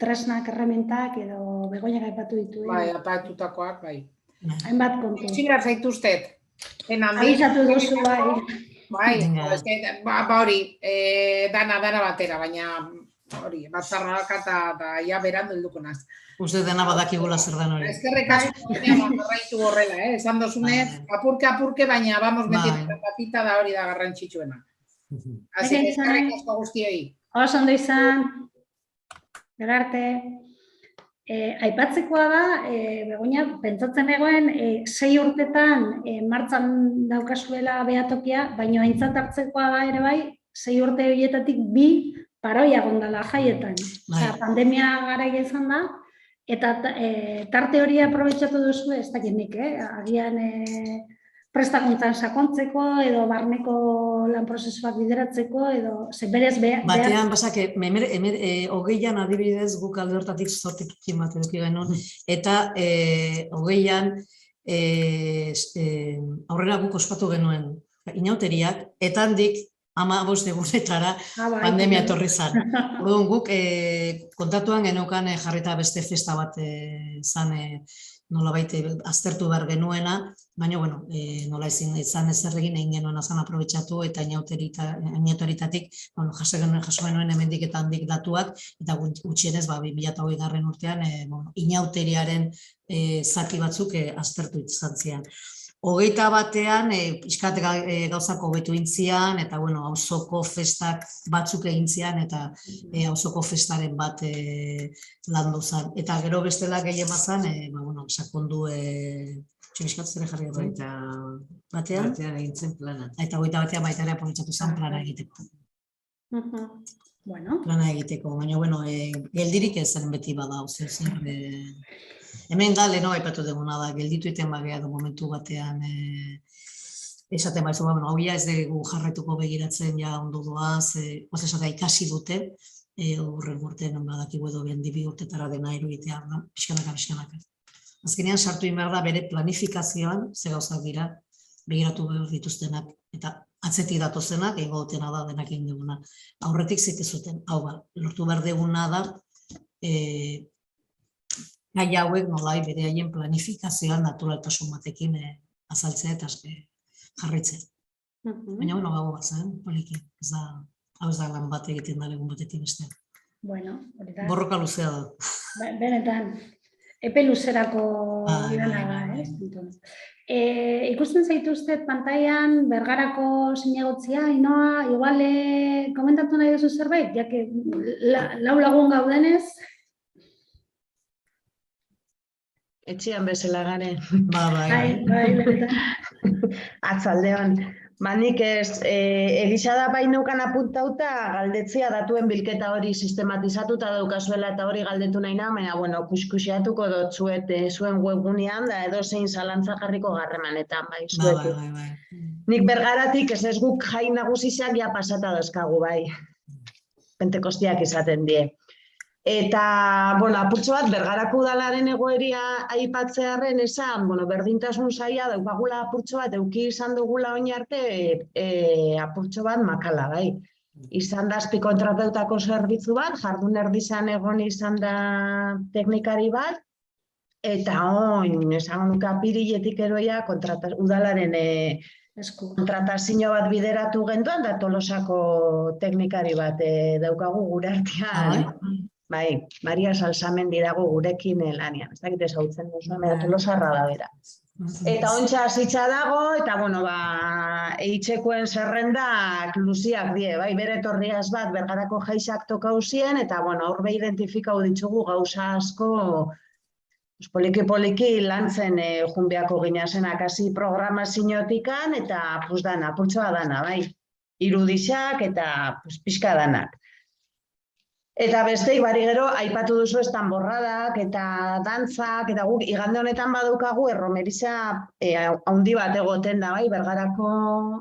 tresnak, errementak edo Begoñak aipatu ditu. Bai, aipatutakoak, bai. Hainbat kontu. Txingar zaituztet. Abizatu duzu, bai. Bai, hori, dana batera, baina hori, batzarrak eta ja berandu helduko naz. Uste dena badakigula zer den hori. Ezkerrek asko garraitu horrela, esan dozunez, apurke, baina vamos metiendo patita da hori da garrantzitsuena. Asi, ezkerrek asko guztioi. Oso ondo izan, gerarte. Aipatzekoa da, Begoña, pentsatzen egoen, 6 urtetan martxan daukazuela behatokia, baina aintzat hartzekoa da ere bai, 6 urte horietatik 2 paroia gondala jaietan. Pandemia garaia izan da, eta tarte hori aprobetxatu duzu, ez dakit nik, agian prestakuntzan sakontzeko, edo barneko lan prozesuak bideratzeko, edo berez behar... Batean, basake, 20an adibidez guk alde hortatik zortikukin bat eduki genuen, eta 20an aurrera guk ospatu genuen inauteriak, eta handik 15 egunetara pandemia etorri zen. Orduan guk kontatuan geneukan jarrita beste festa bat zan nolabait aztertu behar genuena, baina, nola izan ezer egin egin genuen azan aprobetxatu eta inauteritatik jaso genuen hemendik eta handik datuak, eta gutxienez 2020 urtean inauteriaren zati batzuk aztertu izan zian. 21an pixkat gauzako hobetu intzian, eta auzoko festak batzuk egin zian, eta auzoko festaren bat landu zen. Eta gero bestela gehien bazan, sakondu txibiskat zere jarri batean egin zen plana. Eta 21an baita ere aprobetxatu zen plana egiteko. Plana egiteko, baina geldirik ezen beti bada, hemen da leheno aipatu duguna da, gelditu iten bagea du momentu batean esaten baizu, hau ez dugu jarraituko begiratzen ja ondo doaz, esatea ikasi dute, horren urtean badakigu edo behan 2 urtetara dena iruditea, pixkanaka. Azkenean sartu inbar da bere planifikazioan, ze gauzak dira, begiratu behar dituztenak, eta atzetik datozenak, egingo dutena da denak egin duguna. Aurretik zite zuten, lortu behar duguna da, gai hauek nolai bere haien planifikazioan naturaltasun batekin azaltzea eta jarritzea. Baina, gago bat zen, poliki. Hau ez da lan bat egiten da legun batetik beste. Borroka luzea da. Benetan, epe luzerako lana da. Ikusten zaituztet pantailan Bergarako zinegotzia, Ainoa, igual komentatu nahi duzu zerbait, jake 4 lagun gaudenez, Etxean bezala garen. Bai. Atzaldeon. Nik egisa da bainukan apuntauta galdetzea datuen bilketa hori sistematizatuta daukazuela eta hori galdetu nahi na, baina, kuskusiatuko dotzuet zuen webgunean, da edo zein zalantza jarriko garremanetan, bai, zuetik. Nik Bergaratik ez guk jai nagusiak ja pasata dauzkagu, bai. Pentekostiak izaten die. Eta, apurtxo bat, Bergarako udalaren egoeria aipatzearen esan, berdintasun saia daukagula apurtxo bat, euki izan dugula oin arte, apurtxo bat makala, bai. Izan da azpi kontratautako zerbitzu bat, jardun erdizan egon izan da teknikari bat, eta oin, esan nuke apiriletik eroia udalaren kontratazio bat bideratu genduan, da Tolosako teknikari bat daukagu gure artean. Bai, Maria Salsamendi dago gurekin lanean. Ez dakit ezautzen duzu, Tolosarra da bera. Eta ontsa hasitza dago, eta bueno, eitxekoen zerrendak luziak die, bai, bere etorriaz bat Bergarako jaizak tokau zien, eta bueno, aurbe identifikau ditugu gauza asko poliki-poliki lantzen junbiako ginazenak hasi programaziotikan, eta dana, pultsoa dana, bai, irudixak eta pixka danak. Eta besteik bari gero, aipatu duzu ez danborradak eta dantzak, eta guk igande honetan badaukagu erromeriza haundi bat egoten da, bai, Bergarako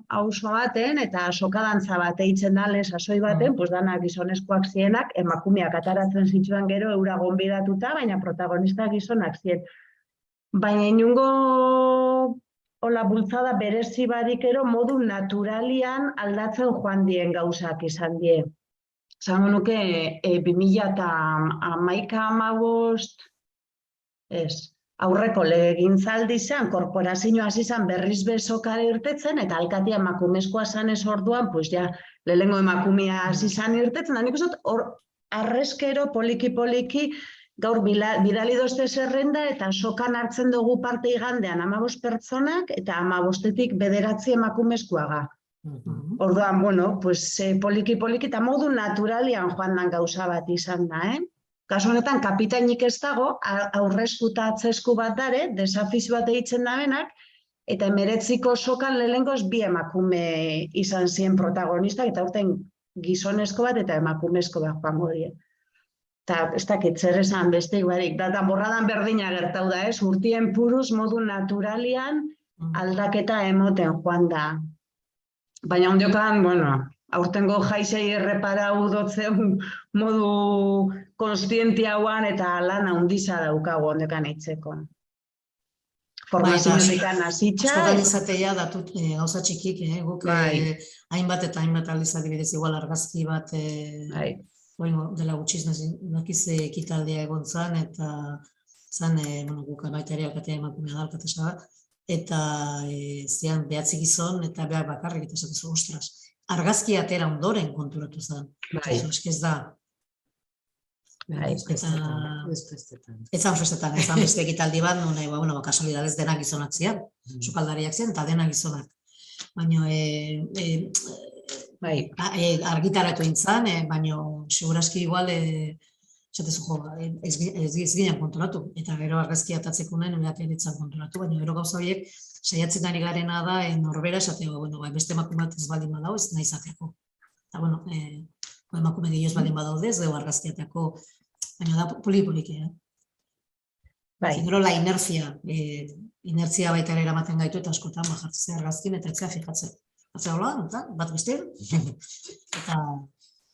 auzo baten, eta soka dantza bat eitzen da lehen sasoi baten, dana gizonezkoak zienak, emakumeak ataratzen zituen gero eura gonbidatuta, baina protagonista gizonak zien. Baina inungo hola bultzada berezi barik ero modu naturalian aldatzen joan dien gauzak izan die. Zango nuke 2011-15 aurreko legegintzaldi zen, korporazioa hasi zen berriz bezokare irtetzen, eta alkatea emakumezkoa zanez orduan, lehengo emakumea hasi zen irtetzen, da nik uste hor arrezkero poliki-poliki gaur bidali dozte zerrenda, eta sokan hartzen dugu parte igandean 15 pertsonak, eta 15-etik 9 emakumezkoaga. Orduan, poliki-poliki eta modu naturalian joan dan gauza bat izan da, Kasu honetan, kapitainik ez dago, aurrezku eta atzesku bat dare, desafiz bat egiten da benak, eta 19ko sokan lehengoz 2 emakume izan ziren protagonistak, eta urten gizonezko bat eta emakumezko bat joango die. Eta ez dakit zer esan besteik barik, da danborradan berdina gertau da, urtien puruz modu naturalian aldaketa emoten joan da. Baina ondiokan, aurtengo jaizei erreparau dotzen modu konstientiauan eta lan handiza daukagu ondiokan eitzeko. Formazioetan hasitza. Askotan izatea datut gauza txikik, guk hainbat eta hainbat aldiz adibidez igual argazki bat dela gutxiz nakiz ekitaldea egon zan, eta zan guk baita ere alkatea emakumea da alkatesa bat, eta zian behatzi gizon eta behar bakarrik eta esatu ostras. Argazki atera ondoren konturatu zen. Ez da. Etzan festetan, etzan beste ekitaldi bat, kasualidadez denak gizonak zian, sukaldariak zian eta denak gizonak. Baina argitaratu intzan, baina seguraski igual ez ginen konturatu, eta gero argazki atatzeko nahi noleak eritzan konturatu, baina gero gauza horiek saiatzen ari garena da norbera esateko, beste emakume bat ez baldin badau, ez nahi izateko. Eta, emakume gehiagoz baldin badaudez, gero argazkiatako, baina da poli-poliki, Gero la inertzia baita ere eramaten gaitu, eta askotan jartzea argazkin eta etzea fijatzen. Atzea hola, bat beste,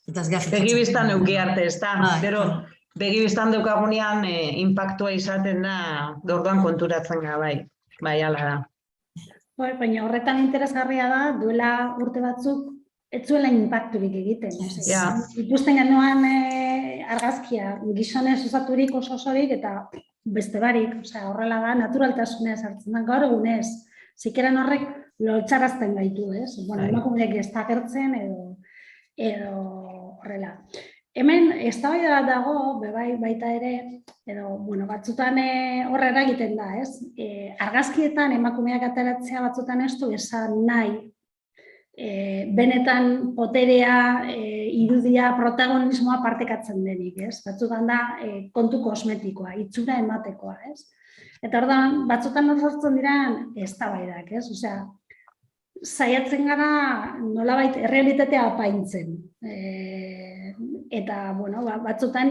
eta ez geha fijatzen. Begibiztan euki arte, ez da. Gero, begibiztan daukagunean impactua izaten da, orduan konturatzen gara, bai, ala da. Baina horretan interesgarria da, duela urte batzuk, ez zuela impacturik egiten. Ikusten genuen argazkia, gizonez osaturik osorik eta beste barik, horrela da, naturaltasunez hartzen da, gaur egunez, zikeran horrek lotxarazten gaitu, emakumeak ez da gertzen edo horrela. Hemen, eztabaida bat dago, baita ere, edo, batzutan horrela egiten da, argazkietan emakumeak ateratzea batzutan ez du esan nahi, benetan poterea, irudia, protagonismoa partekatzen denik, batzutan da kontu kosmetikoa, itxura ematekoa, Eta orduan, batzutan sortzen diran eztabaidak, osea, saiatzen gara nolabait errealitatea apaintzen. Eta, batzutan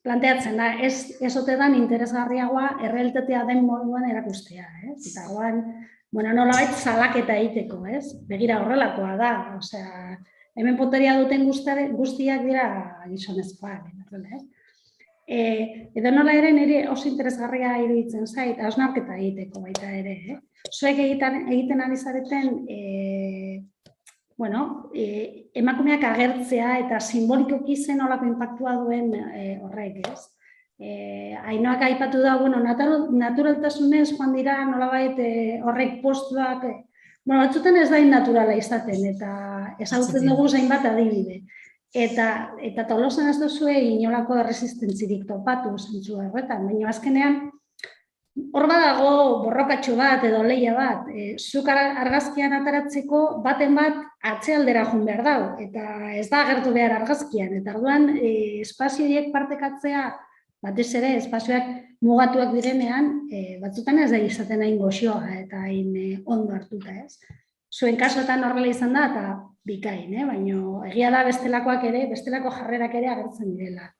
planteatzen da, ez otedan interesgarriagoa errealitatea den moduan erakustea, Eta nolabait salaketa egiteko, Begira horrelakoa da, osea, hemen poteria duten guztiak dira gizonezkoak, Edo nola ere nire oso interesgarria iruditzen zait, hausnarketa egiteko baita ere. Zuek egiten ari zareten, emakumeak agertzea eta simbolikoki zen olako inpaktua duen horrek, Ainoak aipatu da, naturaltasunez joan dira nolabait horrek postuak, batzutan ez da naturala izaten eta ezagutzen dugu zainbat adibide. Eta Tolosan ez duzue inolako erresistentzirik topatu zentzu horretan, baina azkenean hor badago borrokatxo bat edo lehia bat, zuk argazkian ataratzeko baten bat atzealdera joan behar dau, eta ez da agertu behar argazkian, eta orduan espazio horiek partekatzea, batez ere espazioak mugatuak direnean, batzutan ez da izaten hain goxoa eta hain ondo hartuta, ez? Zuen kasuetan horrela izan da, eta bikain, baina egia da bestelakoak ere, bestelako jarrerak ere agertzen direla.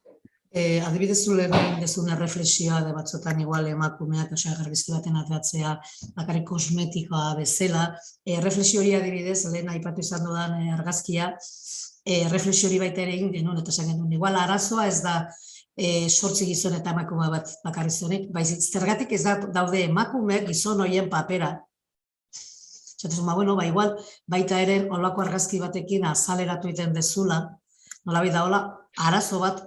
Adibidez zule egin dezun erreflexioa de batzutan igual emakumeak, argazki baten ateratzea, bakarrik kosmetikoa bezala. Erreflexio hori adibidez, lehen aipatu izan dudan argazkia, erreflexio hori baita ere egin genuen, eta esan genuen, igual arazoa ez da 8 gizon eta emakume bat bakarrizonik, baizik zergatik ez daude emakumeak gizon horien papera. Zatezun, bueno, igual baita ere olako argazki batekin azaleratu egiten dezula, nolabait da hola, arazo bat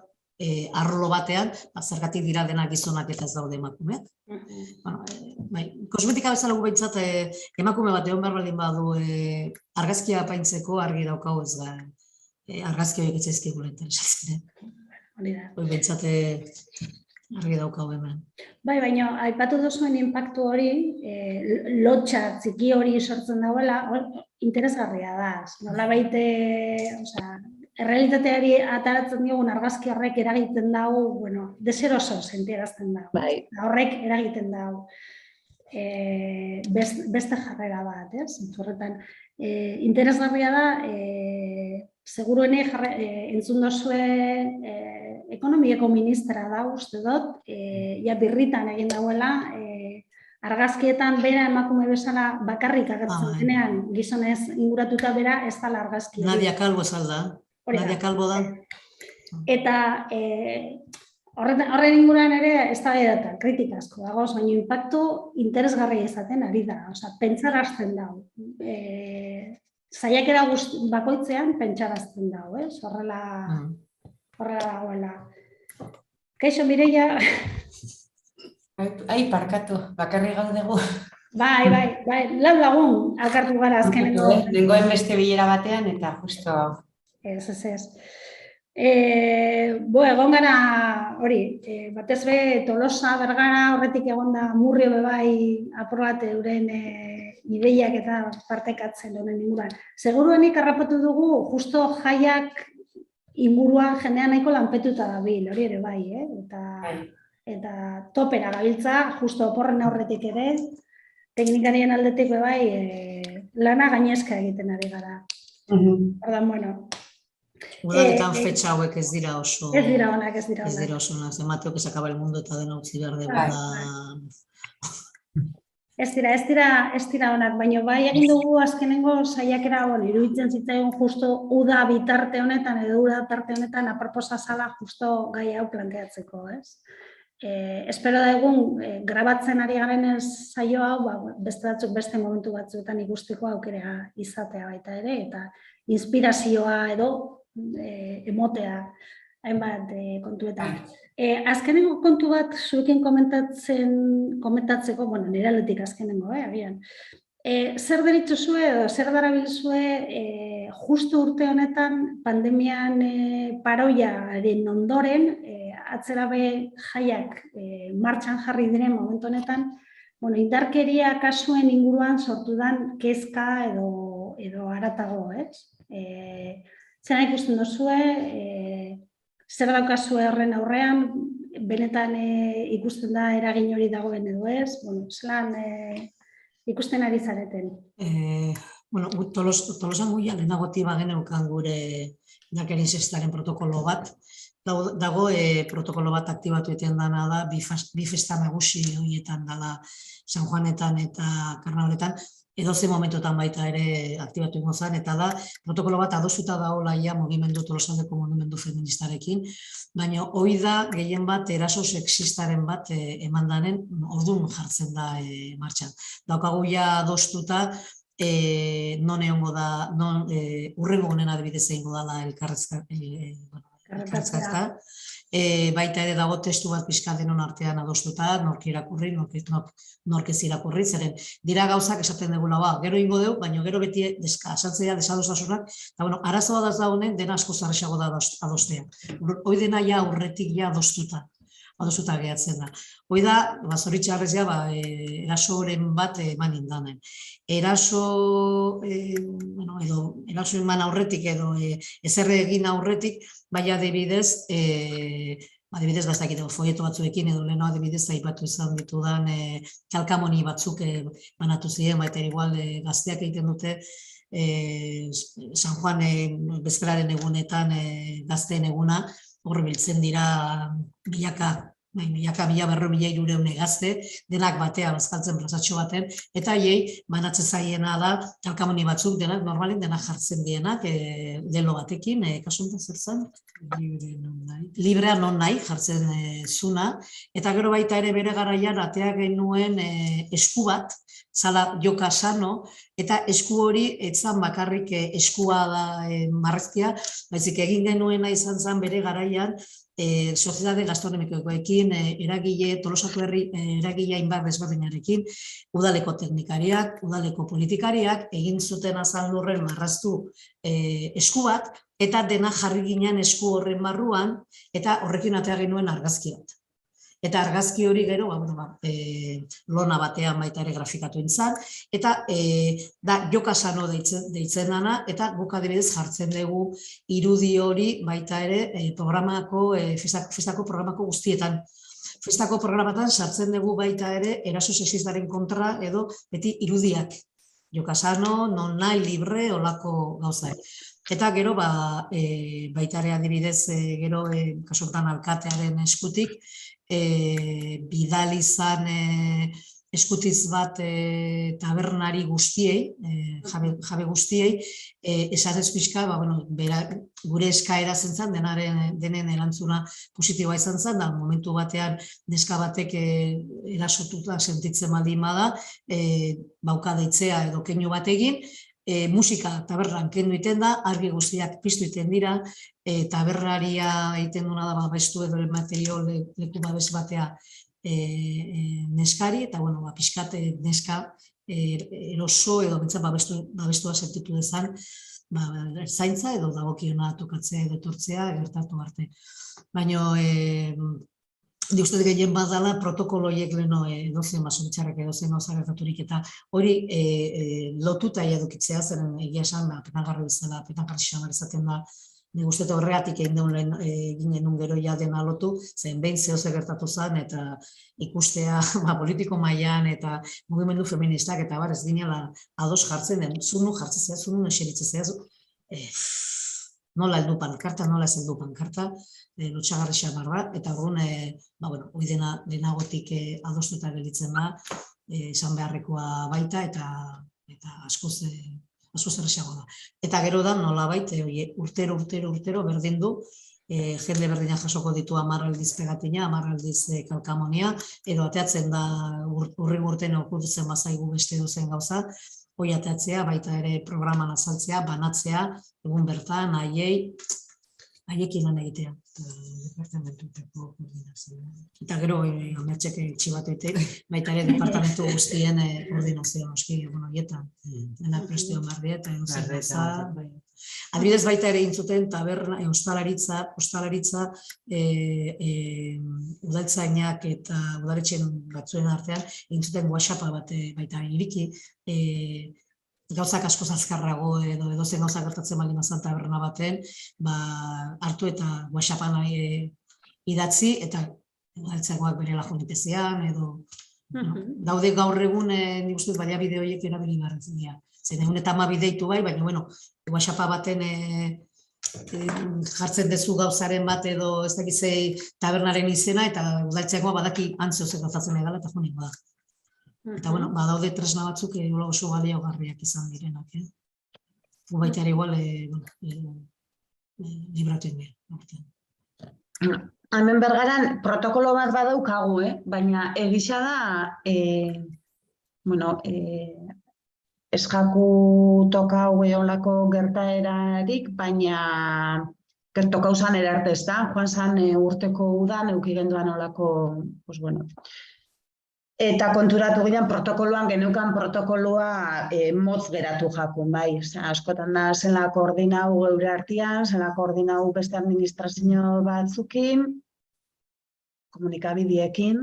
arlo batean, zergatik dira denak gizonak eta ez daude emakumeak. Kosmetika bezala gu behintzat emakume bat egon behar baldin badu argazkia apaintzeko argi daukau ez da, argazki horiek itzaizkigula interesatzen. Hoi behintzat argi daukau hemen. Bai, baina aipatu duzuen inpaktu hori, lotxa txiki hori sortzen dauela, interesgarria da. Nolabait, errealitateari ataratzen diogun argazki horrek eragiten dago, deseroso sentiarazten dago. Horrek eragiten dago beste jarrera bat, ez? Horretan, interesgarria da, seguruene entzun dozue ekonomieko ministra da uste dut, birritan egin dauela, argazkietan bera emakume bezala bakarrik agertzen denean, gizonez inguratuta bera ez dala argazki. Nadia Calvo zalda. Nadia Calvo da. Eta horren inguruan ere ez da edatan, kritika asko dagoz, baina impactu interesgarria izaten ari da, pentsarazten dago. Saiakera bakoitzean pentsarazten dago, horrela dagoela. Kaixo, Mireia? Ai, parkatu, bakarri gaudegu. Bai, lau lagun alkartu gara azkenengo. Nengoen beste bilera batean eta justo... Ez. Egon gara, hori, batez be Tolosa, Bergara, horretik egon da Murrio bebai apur bat euren ideiak eta partekatzen honen inguruan. Seguruenik harrapatu dugu, justo jaiak inguruan jendean nahiko lanpetuta dabil, hori ere bai, eta topera gabiltza, justo oporren aurretik ere, teknikarien aldetik bebai lana gainezka egiten ari gara. Ordan, bueno. Udanetan fetxa hauek ez dira oso... Ez dira onak. Ez dira oso onak, Mateo que se acaba el mundo eta dena utzi behar dugu da... Ez dira onak, baina bai egin dugu azkenengo saiakera iruditzen zitzaigun justo uda bitarte honetan edo uda tarte honetan aproposa zala justo gai hau planteatzeko, ez? Espero da egun grabatzen ari garen saio hau, beste batzuk beste momentu batzuetan ikusteko aukera izatea baita ere, eta inspirazioa edo emotea hainbat kontuetan. Azkenengo kontu bat zuekin komentatzeko, nire aldetik azkenengo, agian. Zer deritzuzue edo zer darabilzue justu urte honetan pandemian paroiaren ondoren atzerabe jaiak martxan jarri diren momentu honetan, indarkeria kasuen inguruan sortu den kezka edo haratago, ez? Zena ikusten duzue, zer daukazue horren aurrean, benetan ikusten da eragin hori dagoen edo ez, zelan ikusten ari zareten? Tolosan guia lehenagoti bageneukan gure indarkeria inzestaren protokolo bat, dago protokolo bat aktibatu egiten dana da, bi festa nagusi horietan dela San Juanetan eta Karnabaletan, edoze momentotan baita ere aktibatu ingo zen, eta da, protokolo bat adosuta daola mugimendu Tolosaldeko mugimendu feministarekin, baina hori da gehien bat eraso sexistaren bat emandanen orduan jartzen da martxan. Daukagu ja adostuta, non egongo da, urrengo honen adibidez egingo dela erretatzea. Baita ere dago testu bat pixka denon artean adostuta, nork irakurri, nork ez irakurri, zeren dira gauzak esaten degula, gero ingo dugu, baina gero beti asaltzea desadostasunak, eta arazoa da honen dena asko zarrexago da adostea. Hoi dena ja aurretik ja adostuta gehatzen da. Hoi da, zoritxarrez ja, erasoren bat eman indanen. Eraso eman aurretik edo ezerre egin aurretik, baina adibidez, ez dakit, folieto batzuekin edo leheno adibidez aipatu izan ditudan kalkamoni batzuk banatu ziren, baita igual gazteak egiten dute San Juan bezperaren egunetan gazteen eguna, hor biltzen dira milaka, mila berro, mila irureune gazte, denak batean bazkaltzen plazatxo baten, eta haiei banatzen zaiena da, kalkamoni batzuk denak, normalen denak jartzen dienak, lelo batekin, kasuntan zer zen? Librea non nahi jartzen zuna, eta gero baita ere bere garaian ateak genuen esku bat, zala joka sano, eta esku hori etzan bakarrik eskua da marrazkia, baizik egin genuena izan zen bere garaian, Soziedade Gastronomikoekin, eragile, Tolosako herri eragile hainbat desberdinarekin, udaleko teknikariak, udaleko politikariak, egin zuten azal lurren marraztu esku bat, eta dena jarri ginen esku horren barruan, eta horrekin atea genuen argazki bat. Eta argazki hori gero, lona batean baita ere grafikatu intzan, eta da joka sano deitzen dana, eta guk adibidez jartzen dugu irudi hori baita ere programako, festako programako guztietan. Festako programatan sartzen dugu baita ere eraso sexistaren kontra edo beti irudiak. Joka sano, non nahi, libre, olako gauzak. Eta gero baita ere adibidez gero kasuntan alkatearen eskutik, bidali izan eskutiz bat tabernari guztiei, jabe guztiei, esan ez pixka, gure eskaera zentzen, denen erantzuna positiboa izan zen, da momentu batean neska batek erasotuta sentitzen baldin bada, bauka deitzea edo keinu bat egin, musika tabernan kendu iten da, argi guztiak piztu iten dira, tabernaria egiten duna da babestu edo material leku babes batea neskari, eta pixkat neska eroso edo bentsat babestua sentitu dezan zaintza edo dagokiona tokatzea edo etortzea gertatu arte. Baina uste gehien bat dela protokoloiek leheno edozen basontxarrak edozen gertaturik eta hori lotuta edukitzea zeren egia esan penagarri bezala, penagarri xamar izaten da. Nik uste horregatik egin genuen gero ja dena lotu, zen behin zehoze gertatu zen eta ikustea politiko mailan eta mugimendu feministak eta ez ginela ados jartzen den, zunu jartzen zea, zunu eseritzen zea, nola heldu pankarta, nola ez heldu pankarta, lotxagarri xamar bat, eta hori denagotik adostuta gelditzen da, esan beharrekoa baita eta askoz erresago da. Eta gero da nolabait urtero berdin du, jende berdina jasoko ditu 10 aldiz pegatina, 10 aldiz kalkamonia, edo ateatzen da urri urten okurtzen bazaigu beste dozen gauza, hoi ateatzea, baita ere programan azaltzea, banatzea, egun bertan, haiekin lan egitea. Eta gero, amertxek txibatetek, baita ere departamentu guztien koordinazioa noski egun horietan. Denak prestio mardia eta egun zer. Adibidez baita ere intzuten taberna, ostalaritza udaltzainak eta udaletxen batzuen artean intzuten WhatsAppa bat baita iriki, gauzak asko azkarrago edo edozen gauzak gertatzen baldin bazan taberna baten, hartu eta WhatsAppan idatzi eta udaltzagoak bere lajonitezean edo daude gaur egun nik uste baina bideo horiek erabili garrantzen dira. Zen egun eta bideitu bai, baina WhatsAppa baten jartzen dezu gauzaren bat edo ez dakizei tabernaren izena eta udaltzagoa badaki antzio zer gertatzen edala eta joniko da. Eta badaude tresna batzuk oso baliogarriak izan direnak. Baita ere igual libratu egin. Hemen bergaran protokolo bat badaukagu, baina egisa da, eskaku toka olako gertaerarik, baina tokau zan erarte, ez da? Joan zan urteko udan, euki genduan olako, pues bueno. Eta konturatu ginen protokoloan, geneukan protokoloa motz geratu jakun, bai. Askotan da, zela koordinau geure artean, zela koordinau beste administrazio batzukin, komunikabidiekin,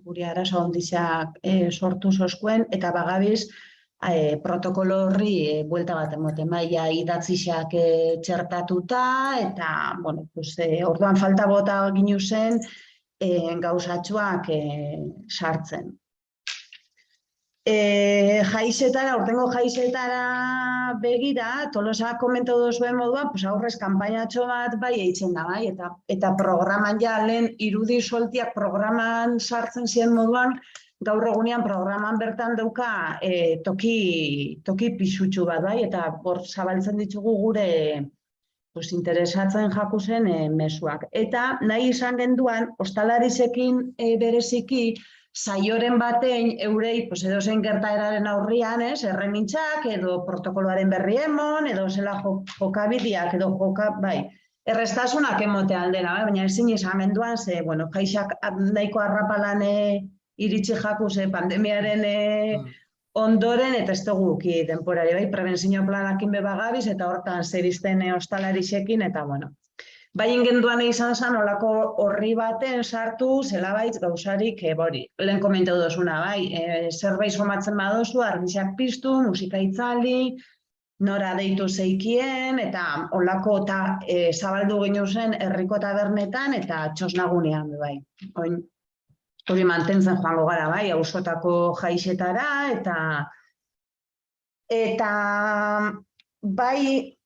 guri arazo ondizak sortu zoskuen, eta bagabiz protokolo horri buelta bat emoten, bai, idatzixak txertatuta, eta, bueno, pues, orduan falta bota ginu zen, gauzatxoak sartzen. Jaizetara, urtengo jaizetara begira, Tolosa komentau duzuen moduan, pues aurrez kanpainatxo bat bai eitzen da, bai, eta programan ja lehen irudi soltiak programan sartzen ziren moduan, gaur egunean programan bertan dauka toki pisutxu bat, bai, eta hor zabaltzen ditugu gure pues, interesatzen jaku zen mezuak. Eta nahi izan genduan, ostalarizekin bereziki, saioren batein eurei pues, edo zein gertaeraren aurrian, erremintzak, edo protokoloaren berri emon, edo zela jokabideak, edo bai, errestasunak emote aldera, baina ezin izan genduan, ze, bueno, jaixak nahiko arrapalan iritsi jaku, ze pandemiaren ondoren, eta ez dugu denporari, bai, prebenzio planakin bebagabiz, eta hortan zerizten ostalarizekin, eta bueno. Bain genduan izan zen, olako horri baten sartu, zela baitz gauzarik, bori, lehen komentau dozuna, bai, zerbait somatzen badozu, argizak piztu, musika itzali, nora deitu zeikien, eta olako zabaldu ginu zen herriko tabernetan, eta txosnagunean, bai. Hori mantentzen joango gara, bai, auzotako jaisetara, eta bai,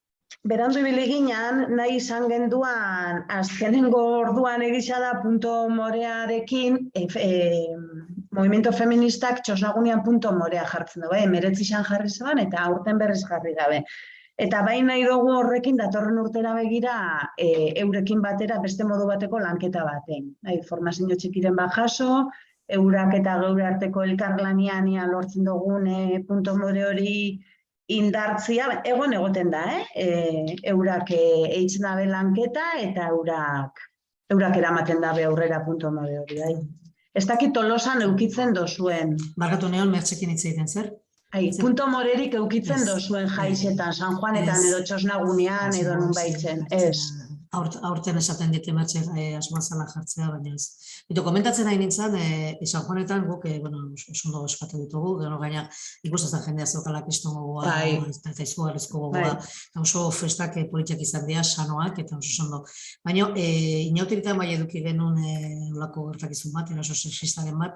berandu ibili ginen, nahi izan genduan, azkenengo orduan egisa da punto morearekin, movimiento feministak txosnagunean punto morea jartzen du, bai, 19 jarri zeban, eta aurten berriz jarri gabe. Eta bai nahi dugu horrekin datorren urtera begira eurekin batera beste modu bateko lanketa baten. Formazio txikiren bat jaso, eurak eta geure arteko elkarlanian lortzen dugun punto more hori indartzia, egoten da, eurak eitzen dabe lanketa eta eurak eramaten dabe aurrera punto more hori. Ez dakit Tolosan eukitzen dozuen. Barkatu neon, mertxekin hitz egiten zer? Punto morerik eukitzen dozuen jaizetan, San Juanetan edo Txosnagunean edo nun baitzen, ez. Aurten esaten dite mertxe asmoazala jartzea, baina ez. Eta komentatzen nahi nintzen, San Juanetan guk, oso eskatu ditugu, gero gaina ikusten jendea zeukalak izton gogoa, eta izugarrizko gogoa, oso festak politiak izan dira, sanoak, eta oso zondo. Baina, inautiritan bai eduki genuen olako gertakizun bat, eraso sexistaren bat,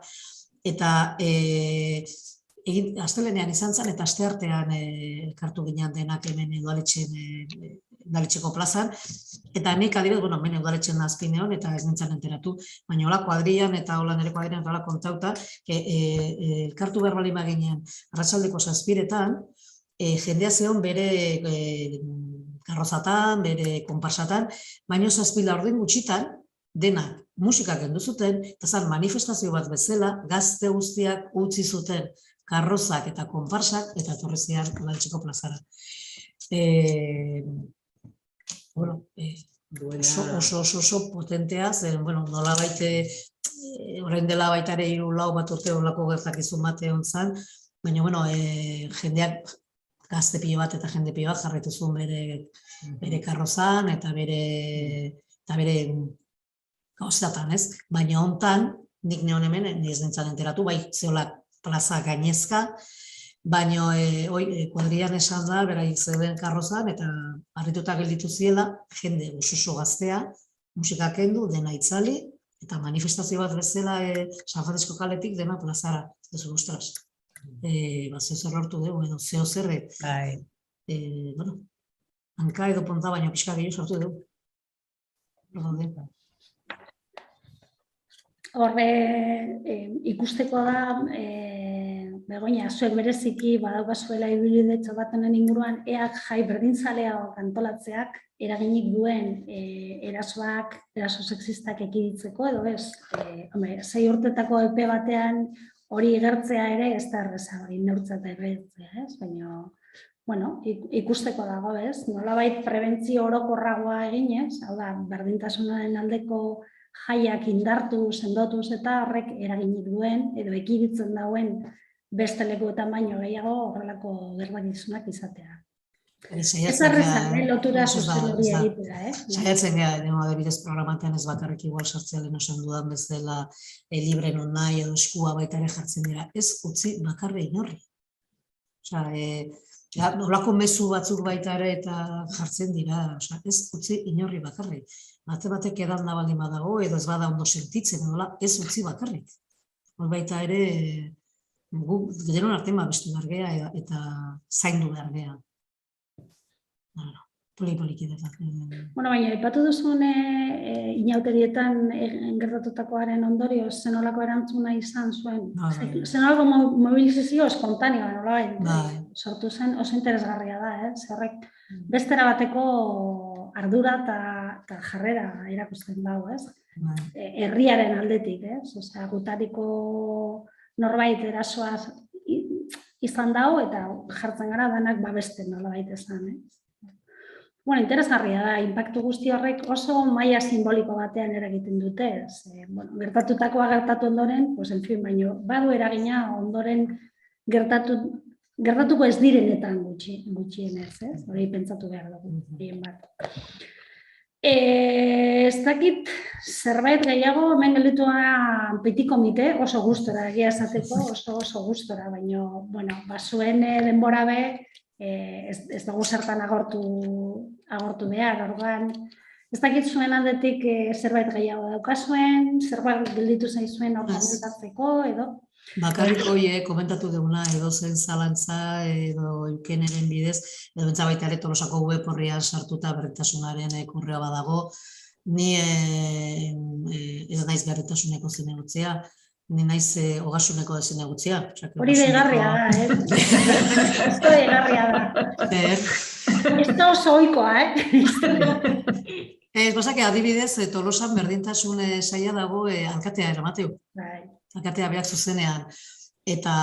eta astelenean izan zen, eta asteartean elkartu ginean denak hemen udaletxeko plazan, eta nik adibidez, hemen udaletxen azpineon, eta ez nintzen enteratu, baina hola kuadrian eta hola nire kuadrian eta hola kontauta, elkartu behar bali maginean, arratsaldeko 7:00, jendea zeon bere karrozatan, bere konparsatan, baina 7 gutxitan, denak musikak kendu zuten, eta zan manifestazio bat bezala, gazte guztiak utzi zuten karrozak eta konparsak, eta etorri zian udaletxeko plazara. Oso potentea, zen, nola baite, orain dela baitare 3-4 bat urte olako gertakizun bat egon zen, baina, jendeak gazte pilo bat eta jende pilo bat jarraitu zuen bere karrozan, eta bere gauzatan, ez? Baina hontan, nik neon hemen, ez nintzen enteratu, bai, zeolak plaza gainezka, baina kuadrian esan da, beraik zeuden karrozan, eta harrituta gelditu ziela, jende oso gaztea, musika kendu, dena itzali, eta manifestazio bat bezala San Francisco kaletik dena plazara. Ez ostras, zeo zer lortu dugu, edo zeo zerre, hanka edo ponta, baina pixka gehiago sortu dugu. Horre ikusteko da, Begoña, zuek bereziki badaukazuela ibilbidetxo bat honen inguruan, eak jai berdintzaleago antolatzeak eraginik duen eraso sexistak ekiditzeko, edo ez, 6 urtetako epe batean hori igertzea ere ez da erreza, hori neurtzea eta erretzea, ez? Baina, ikusteko dago, ez? Nolabait prebentzio orokorragoa eginez, hau da, berdintasunaren aldeko jaiak indartu, sendotuz eta horrek eraginik duen, edo ekiditen dauen beste lekuetan baino gehiago horrelako gertakizunak izatea. Ez errezan, lotura zuzen hori egitea, Saiatzen gara, adibidez programatean ez bakarrik igual sartzea lehen esan dudan bezala libre non nahi edo eskua baita ere jartzen dira. Ez utzi bakarri inorri. Nolako mezu batzuk baita ere eta jartzen dira, ez utzi inorri bakarri. Batek edan da baldin badago edo ez bada ondo sentitzen, ez utzi bakarrik. Hor baita ere gu denon artean babestu behar gea eta zaindu behar gea. Poliki detak. Baina, ipatu duzun inauterietan gertatutakoaren ondorio, zenolako erantzuna izan zuen? Zenolako mobilizazio espontanea, nolabait, sortu zen, oso interesgarria da, zerrek bestera bateko ardura eta jarrera irakusten dago, ez? Herriaren aldetik, ez? Osea, gutariko norbait erasoa izan dago eta jartzen gara danak babesten nolabait ezan, ez? Interesgarria da, inpaktu guzti horrek oso maila simboliko batean eragiten dute. Gertatutakoa gertatu ondoren, baina badu eragina ondoren gertatuko ez direnetan gutxienez, hori pentsatu behar dugu. Ez dakit zerbait gehiago, hemen gelditu gara petit komite, oso gustora egia esateko, oso gustora, baina bazuen denbora be, ez dugu zertan agortu behar, orduan. Ez dakit zuen aldetik zerbait gehiago daukazuen, zerbait gelditu zaizuen organizatzeko, edo? Bakarrik hori komentatu duguna edo zen zalantza edo eukeneren bidez, edo bentsa baita ere Tolosako web horrian sartuta berdintasunaren korrea badago, ni edo naiz berdintasuneko zinegutzea, ni naiz ogasuneko zinegutzea. Hori deigarria da, ez da deigarria da. Ez da oso ohikoa, Ez, basak, adibidez, Tolosan berdintasun saila dago alkatea eramateu. Alkatea beak zuzenean. Eta,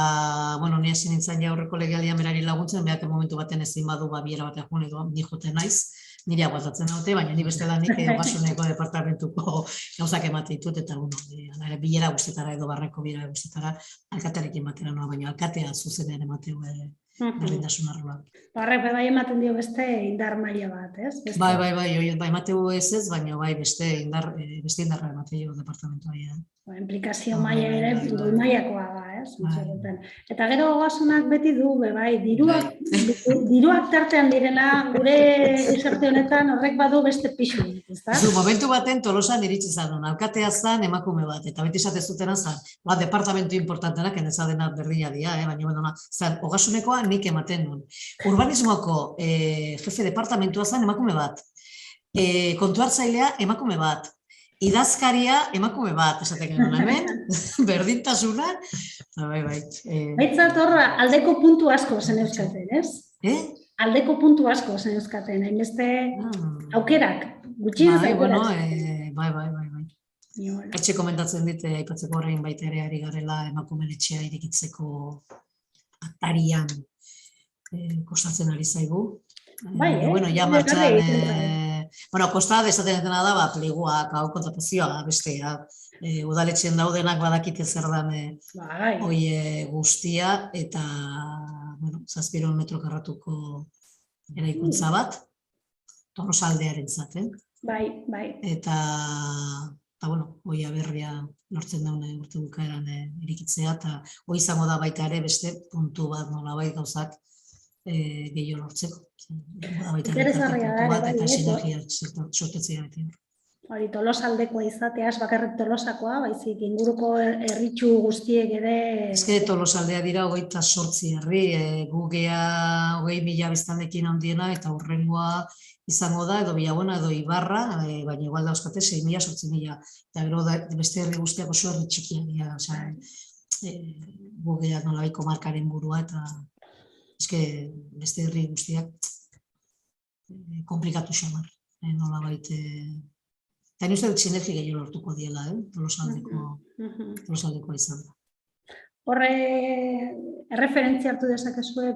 ni hasi nintzen ja aurreko legealdian berari laguntzen, beak momentu baten ezin badu biera batean joan edo ni joten naiz, nire aguantatzen daute, baina ni bestela nik ogasuneko departamentuko gauzak emate ditut, eta bilera guztetara edo barreko bilera guztetara alkatearekin batera noa, baina alkatea zuzenean emateu berdintasun arloa. Horrek bai ematen dio beste indar maila bat, ez? Bai, emateu ez, baina bai beste indarra emateu departamentua. Implikazio maila ere goi mailakoa da, ez? Eta gero ogasunak beti du, bai, diruak tartean direla, gure izarte honetan horrek badu beste pixu, ezta? Momentu baten Tolosan iritsi zan, alkatea zan emakume bat, eta beti esate zutena zan, departamentu importantenak, eneza dena berdina dira, baina zan, ogasunekoa nik ematen duen. Urbanismoako jefe departamentua zan emakume bat, kontuartzailea emakume bat, idazkaria emakume bat, esatek genuen hemen, berdintasuna, bai. Baitzat horra, aldeko puntu asko zen euskaten, ez? Aldeko puntu asko zen euskaten, hainbeste aukerak, gutxienez aukerak. Bai. Etxe komentatzen dite, aipatzeko horrein baita ere ari garela emakumen etxea irekitzeko atarian kostatzen ari zaigu. Bueno, ja martxan, kostat esaten dena da, pliguak, kontratazioa, bestea, udaletxen daudenak badakite zer dan hoi guztia, eta 700 metro karratuko eraikuntza bat, Tolosaldearen zaten. Bai. Eta, hoi aberria lortzen daune urte bukaeran irikitzea, eta hoi izango da baita ere beste puntu bat nolabait gauzak gehiago lortzeko. Interesgarria da, eta sinergia sortetzea beti. Hori Tolosaldekoa izateaz, bakarrik Tolosakoa, baizik inguruko herritxu guztiek ere... Ez Tolosaldea dira 28 herri, gu gea 20.000 biztanlekin handiena, eta hurrengoa izango da, edo Villabuena edo Ibarra, baina igual dauzkate 6.000, 8.000, eta gero beste herri guztiak oso herri txikia dira, gu gea nolabaiko markaren burua, eta beste herri guztiak komplikatu xamar, nolabait... Eta uste dut sinergi gehiago lortuko diela, Tolosaldekoa izan da. horre erreferentzia hartu dezakezue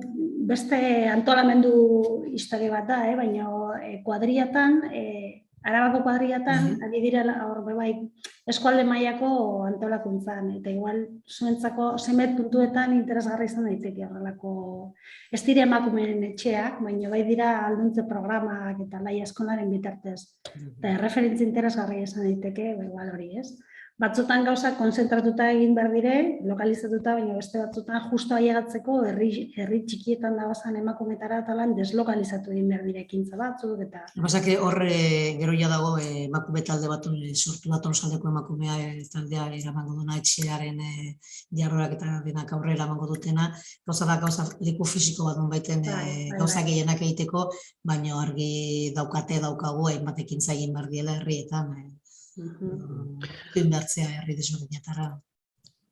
beste antolamendu historia bat da, baina kuadriatan, Arabako kuadriatan, ari dira hor bai eskualde mailako antolakuntzan, eta igual zuentzako zenbait puntuetan interesgarri izan daiteke horrelako ez dira emakumeen etxeak, baina bai dira alduntze programak eta laia eskolaren bitartez. Eta erreferentzia interesgarri izan daiteke, igual hori ez. Batzutan gauzak konzentratuta egin behar dire, lokalizatuta, baina beste batzutan justo ailegatzeko herri txikietan dabazan emakumetara talan deslokalizatu egin behar dire ekintza batzuk eta... Basake horre gero ja dago emakume talde bat sortu da Tolosaldeko emakumea taldea eramango duna etxearen jarroak eta denak aurrera eramango dutena. Gauza leku fisiko bat baiten gauza gehienak egiteko, baina argi daukagu hainbat ekintza egin behar diela herrietan. Inbertzea herri desberdinetara.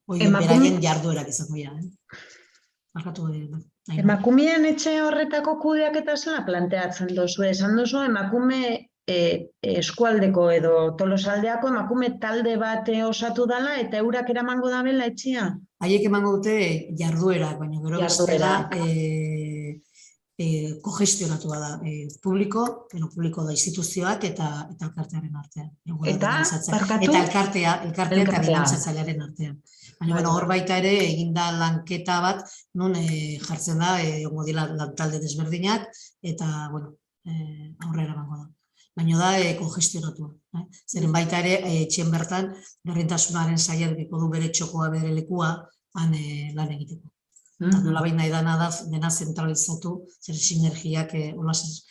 Beraien jarduerak izango ja. Emakumeen etxe horretako kudeaketa zela planteatzen dozu. Esan dozu emakume eskualdeko edo Tolosaldeako emakume talde bat osatu dela eta eurak eramango dabela etxea? Haiek emango dute jarduerak, baina gero bestela kogestionatua da publiko da instituzioak eta elkartearen artean. Eta elkartea dinamizatzailearen artean. Baina hor baita ere eginda lanketa bat non jartzen da lantalde desberdinak eta aurrera emango da. Baina da kogestionatua. Zeren baita ere etxen bertan berdintasunaren saiakiko du bere txokoa bere lekua han lan egiteko. Eta nola baina edana da dena zentralizatu, zer sinergiak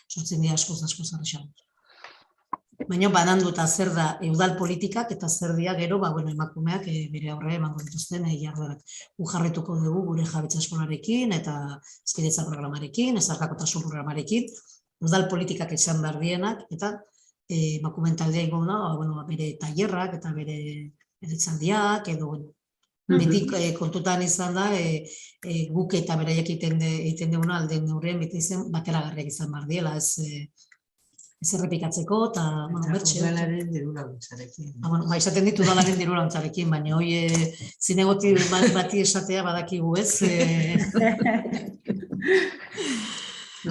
sortzen dira askoz arrexago. Baina banandu eta zer da udal politikak eta zer dira gero emakumeak bere aurre emango dituzten jarduerak. Jarrituko dugu gure jabetza eskolarekin eta hezkidetza programarekin, ezarkakotasun programarekin, udal politikak izan behar dienak eta emakumeen taldea ingo da bere tailerrak eta bere eretzaldiak edo beti kontutan izan da, guk eta beraiek egiten duguna alden neurrien beti izan bateragarriak izan behar diela, ez errepikatzeko eta bertxe. Udalaren dirulaguntzarekin. Izaten ditu udalaren dirulaguntzarekin, baina hoi zinegoti bati esatea badakigu ez.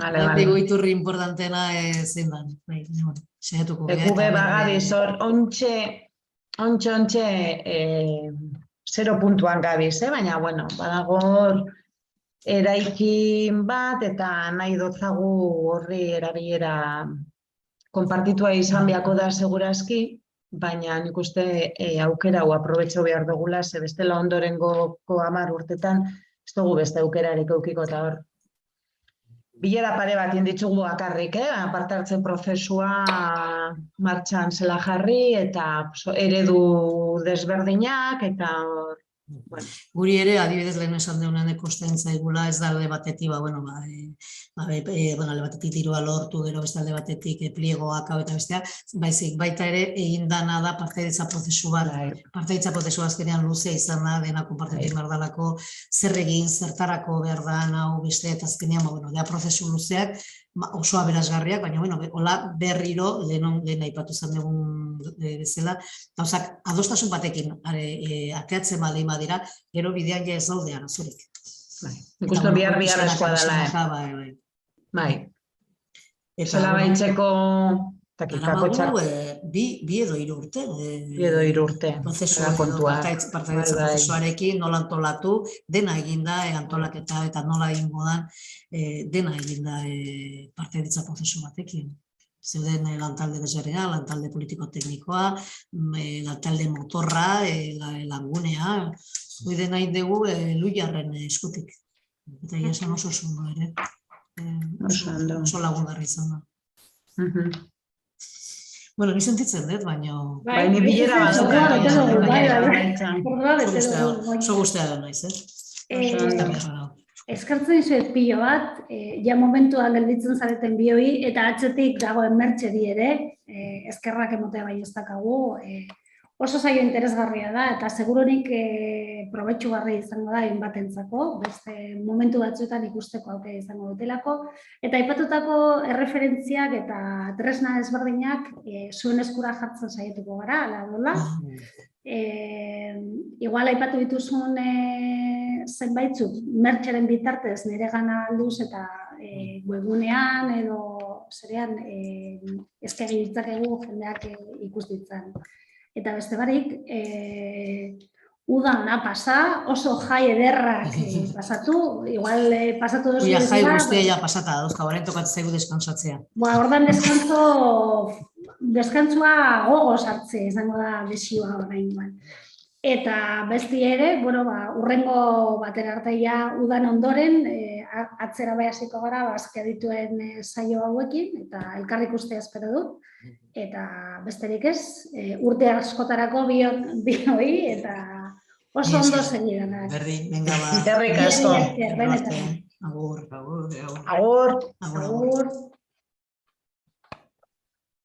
Badakigu iturri importantena zein da. Saiatuko. Gube bagabiz hor, ontxe 0 puntuan gabiz, baina, badago eraikin bat eta nahi dotzagu horri erabilera konpartitua izan beharko da segurazki, baina nik uste aukera hau aprobetxo behar dugula, ze bestela ondorengo 10 urtetan ez dugu beste aukerarik eukiko eta hor. Bilera pare bat inditzugu bakarrik, aparte hartzen prozesua martxan zela jarri eta eredu desberdinak eta Guri ere, adibidez lehen esan deunen kosten zaigula, ez da alde batetik, alde batetik dirua lortu, gero beste alde batetik pliegoak eta bestea, baizik baita ere egin dana da partaidetza prozesu bat. Partaidetza prozesu azkenean luzea izan da, dena konpartetik berdalako, zer egin, zertarako behar da, hau beste, eta azkenean, da prozesu luzeak, oso aberasgarriak, baina hola berriro, lehen aipatu zen dugun bezala, gauzak adostasun batekin ateatzen baldin badira, gero bidean ja ez daude arazorik. Ikusten bihar eskoa dela. Bai. Zela baitzeko takikakotxak. Bi edo 3 urte. Bi edo 3 urte. Partaidetza prozesuarekin nola antolatu, dena eginda antolaketa eta nola egingo dan, dena eginda partaidetza prozesu batekin. Zeuden lantalde desberdina, lantalde politiko-teknikoa, lantalde motorra, langunea, zuide nahi dugu Luiarren eskutik. Eta esan oso zondo ere. Oso lagungarri izan da. Bueno, ni sentitzen dut, baina... Baina bilera bat. Oso guztia da naiz, Eskartzen zuet pilo bat, ja momentuan gelditzen zareten bioi, eta atzetik dagoen mertxeri ere, eskerrak emotea bai ez dakagu, oso zaio interesgarria da, eta segururik probetxugarria izango da batentzako, beste momentu batzuetan ikusteko aukera izango dutelako, eta aipatutako erreferentziak eta tresna ezberdinak zuen eskura jartzen saietuko gara, ala dola. Igual aipatu dituzun zenbaitzuk mertxeren bitartez nire gana alduz eta webunean edo zerean eskegi ditzakegu jendeak ikus ditzan. Eta beste barik, udana pasa, oso jai ederrak pasatu, igual pasatu dozu Uia, jai guztia ja pasata dauzka, orain tokatzen zaigu deskansatzea. Ordan deskantzua gogo sartze, izango da desioa oraingoan. Eta besti ere, urrengo batera arteia udan ondoren, atzera bai hasiko gara, bazkia dituen saio hauekin, eta elkarrik ustea espero dut. Eta besterik ez, urte askotarako bioi, eta oso ondo segidan. Berdin, venga ba. Eskerrik asko. Benetan. Agur. Agur. Agur.